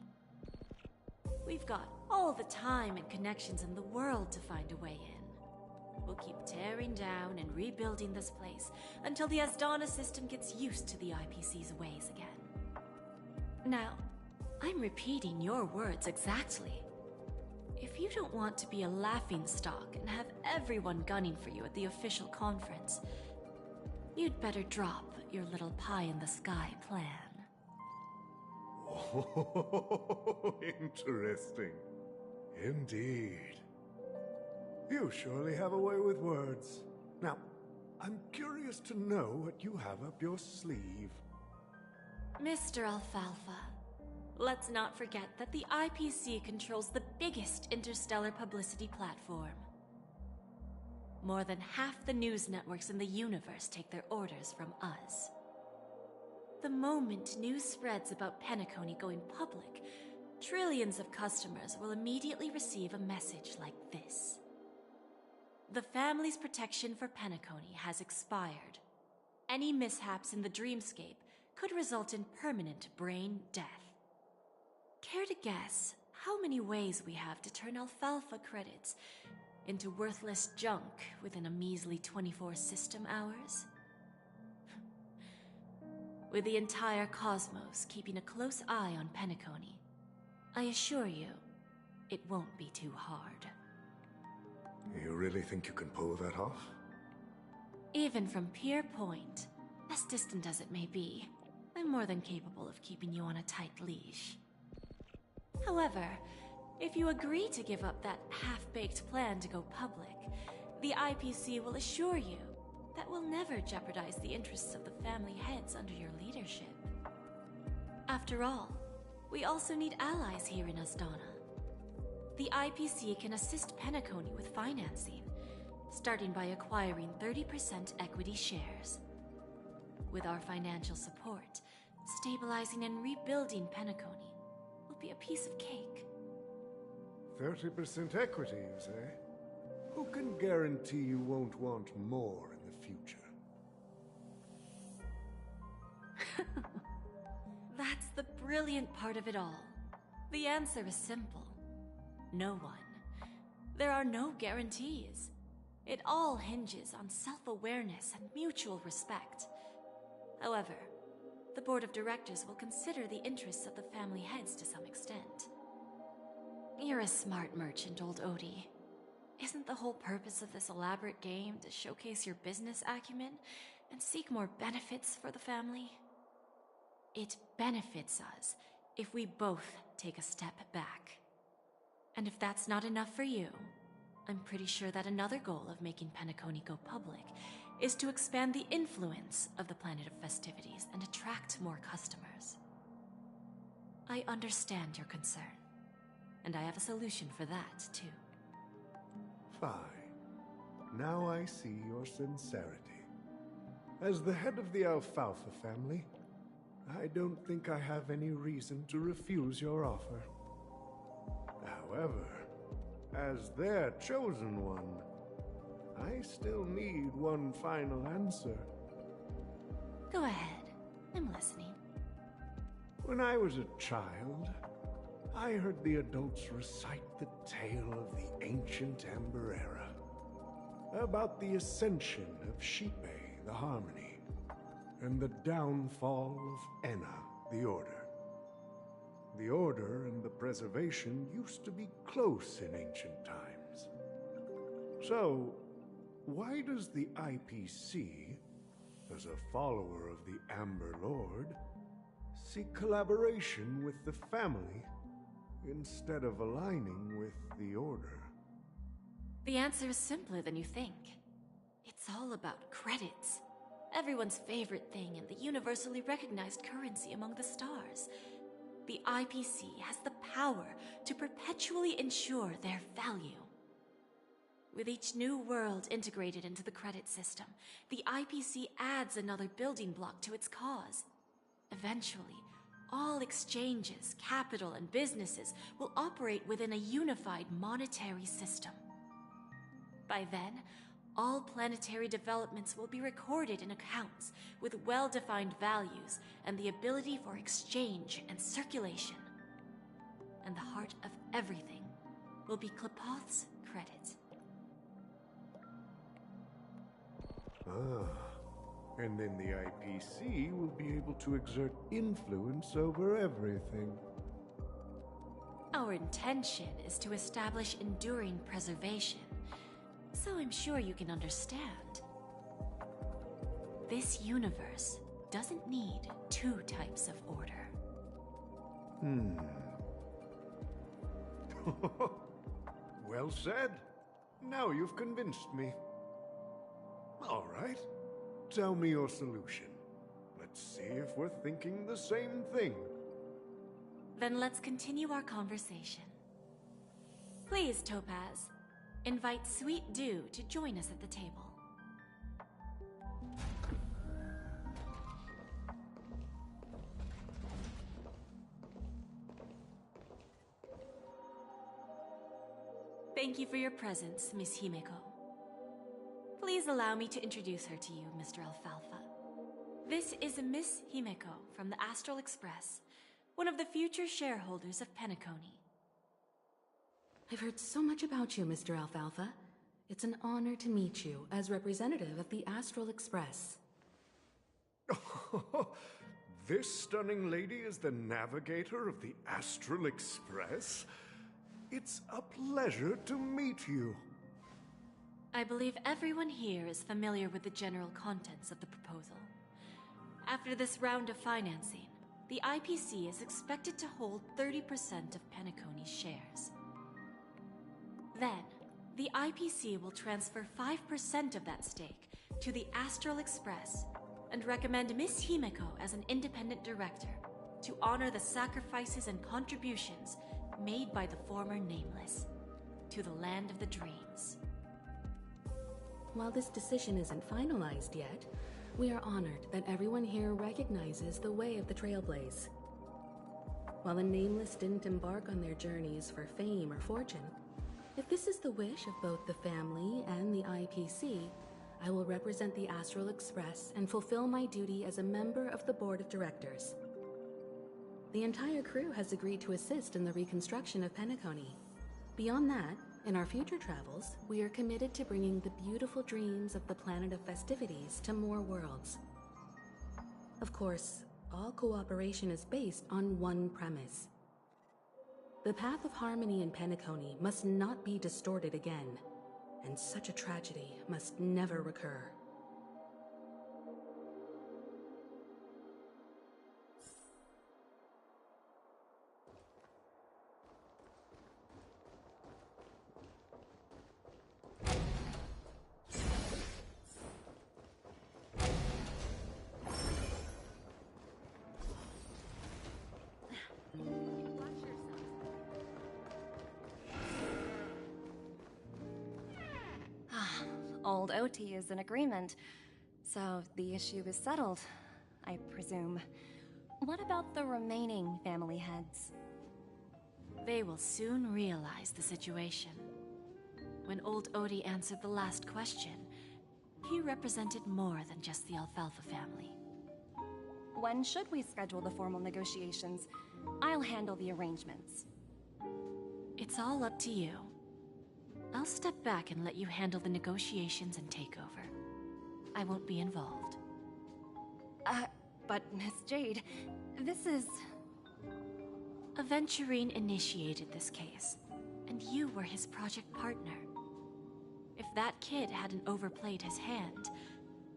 We've got all the time and connections in the world to find a way in. We'll keep tearing down and rebuilding this place until the Asdana system gets used to the IPC's ways again. Now, I'm repeating your words exactly. If you don't want to be a laughingstock and have everyone gunning for you at the official conference, you'd better drop your little pie-in-the-sky plan. Oh, interesting. Indeed. You surely have a way with words. Now, I'm curious to know what you have up your sleeve. Mr. Alfalfa, let's not forget that the IPC controls the biggest interstellar publicity platform. More than half the news networks in the universe take their orders from us. The moment news spreads about Penacony going public, trillions of customers will immediately receive a message like this. The family's protection for Penacony has expired. Any mishaps in the dreamscape could result in permanent brain death. Care to guess how many ways we have to turn Alfalfa credits into worthless junk within a measly 24 system hours? With the entire cosmos keeping a close eye on Penacony, I assure you, it won't be too hard. You really think you can pull that off? Even from Pier Point, as distant as it may be, I'm more than capable of keeping you on a tight leash. However, if you agree to give up that half-baked plan to go public, the IPC will assure you that we'll never jeopardize the interests of the family heads under your leadership. After all, we also need allies here in Asdana. The IPC can assist Penacony with financing, starting by acquiring 30% equity shares. With our financial support, stabilizing and rebuilding Penacony will be a piece of cake. 30% equity, you say? Who can guarantee you won't want more in the future? That's the brilliant part of it all. The answer is simple. No one. There are no guarantees. It all hinges on self-awareness and mutual respect. However, the board of directors will consider the interests of the family heads to some extent. You're a smart merchant, old Odie. Isn't the whole purpose of this elaborate game to showcase your business acumen and seek more benefits for the family? It benefits us if we both take a step back. And if that's not enough for you, I'm pretty sure that another goal of making Penacony go public is to expand the influence of the Planet of Festivities and attract more customers. I understand your concern, and I have a solution for that, too. Fine. Now I see your sincerity. As the head of the Alfalfa family, I don't think I have any reason to refuse your offer. However, as their chosen one, I still need one final answer. Go ahead. I'm listening. When I was a child, I heard the adults recite the tale of the ancient Amber Era, about the ascension of Shipe, the Harmony, and the downfall of Enna, the Order. The Order and the Preservation used to be close in ancient times. So, why does the IPC, as a follower of the Amber Lord, seek collaboration with the family instead of aligning with the Order? The answer is simpler than you think. It's all about credits. Everyone's favorite thing and the universally recognized currency among the stars. The IPC has the power to perpetually ensure their value. With each new world integrated into the credit system, the IPC adds another building block to its cause. Eventually, all exchanges, capital, and businesses will operate within a unified monetary system. By then, all planetary developments will be recorded in accounts with well-defined values and the ability for exchange and circulation. And the heart of everything will be Klepoth's credit. And then the IPC will be able to exert influence over everything. Our intention is to establish enduring preservation, so I'm sure you can understand. This universe doesn't need two types of order. Well said. Now you've convinced me. All right. Tell me your solution. Let's see if we're thinking the same thing. Then let's continue our conversation. Please, Topaz, invite Sweet Dew to join us at the table. Thank you for your presence, Miss Himeko. Please allow me to introduce her to you, Mr. Alfalfa. This is Miss Himeko from the Astral Express, one of the future shareholders of Penacony. I've heard so much about you, Mr. Alfalfa. It's an honor to meet you as representative of the Astral Express. This stunning lady is the navigator of the Astral Express? It's a pleasure to meet you. I believe everyone here is familiar with the general contents of the proposal. After this round of financing, the IPC is expected to hold 30% of Penacony's shares. Then, the IPC will transfer 5% of that stake to the Astral Express and recommend Miss Himeko as an independent director to honor the sacrifices and contributions made by the former Nameless to the land of the dreams. While this decision isn't finalized yet, we are honored that everyone here recognizes the way of the Trailblaze. While the Nameless didn't embark on their journeys for fame or fortune, if this is the wish of both the family and the IPC, I will represent the Astral Express and fulfill my duty as a member of the board of directors. The entire crew has agreed to assist in the reconstruction of Penacony. Beyond that, in our future travels, we are committed to bringing the beautiful dreams of the planet of festivities to more worlds. Of course, all cooperation is based on one premise. The path of harmony in Penacony must not be distorted again, and such a tragedy must never recur. Old OT is in agreement, so the issue is settled, I presume. What about the remaining family heads? They will soon realize the situation. When old Odie answered the last question, he represented more than just the Alfalfa family. When should we schedule the formal negotiations? I'll handle the arrangements. It's all up to you. I'll step back and let you handle the negotiations and takeover. I won't be involved. But Miss Jade, this is... Aventurine initiated this case, and you were his project partner. If that kid hadn't overplayed his hand,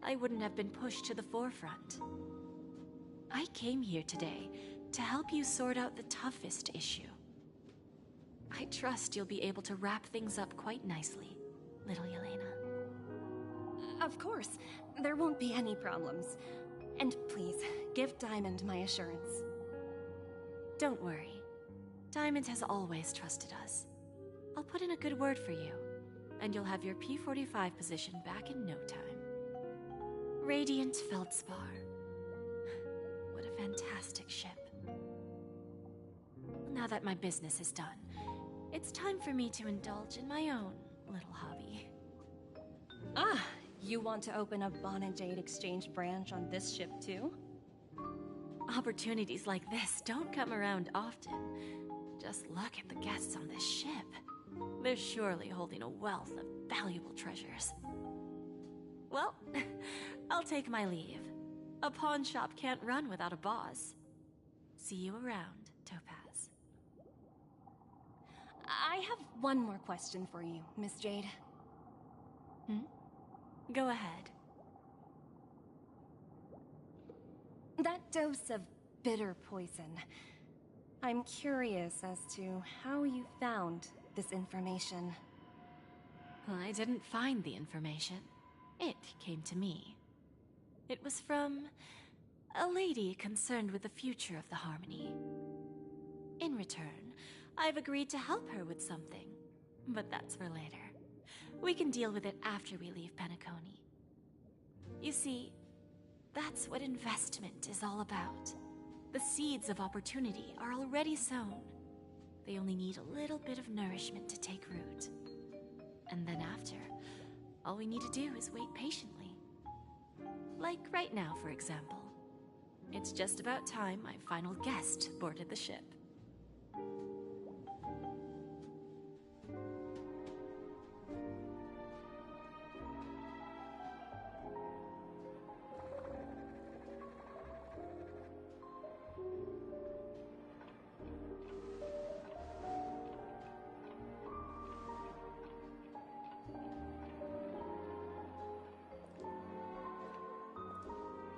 I wouldn't have been pushed to the forefront. I came here today to help you sort out the toughest issue. I trust you'll be able to wrap things up quite nicely, little Yelena. Of course, there won't be any problems. And please, give Diamond my assurance. Don't worry. Diamond has always trusted us. I'll put in a good word for you, and you'll have your P-45 position back in no time. Radiant Feldspar. What a fantastic ship. Now that my business is done, it's time for me to indulge in my own little hobby. Ah, you want to open a Bon and Jade exchange branch on this ship too? Opportunities like this don't come around often. Just look at the guests on this ship. They're surely holding a wealth of valuable treasures. Well, I'll take my leave. A pawn shop can't run without a boss. See you around, Topaz. I have one more question for you, Miss Jade. Go ahead. That dose of bitter poison. I'm curious as to how you found this information. I didn't find the information. It came to me. It was from a lady concerned with the future of the Harmony. In return, I've agreed to help her with something, but that's for later. We can deal with it after we leave Penacony. You see, that's what investment is all about. The seeds of opportunity are already sown. They only need a little bit of nourishment to take root. And then after, all we need to do is wait patiently. Like right now, for example. It's just about time my final guest boarded the ship.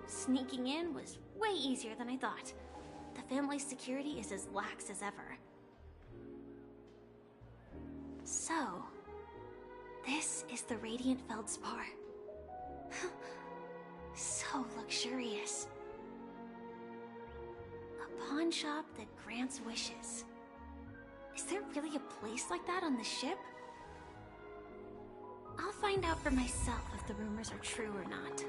Sneaking in was way easier than I thought. The family's security is as lax as ever. So, this is the Radiant Feldspar. So luxurious. A pawn shop that grants wishes. Is there really a place like that on the ship? I'll find out for myself if the rumors are true or not.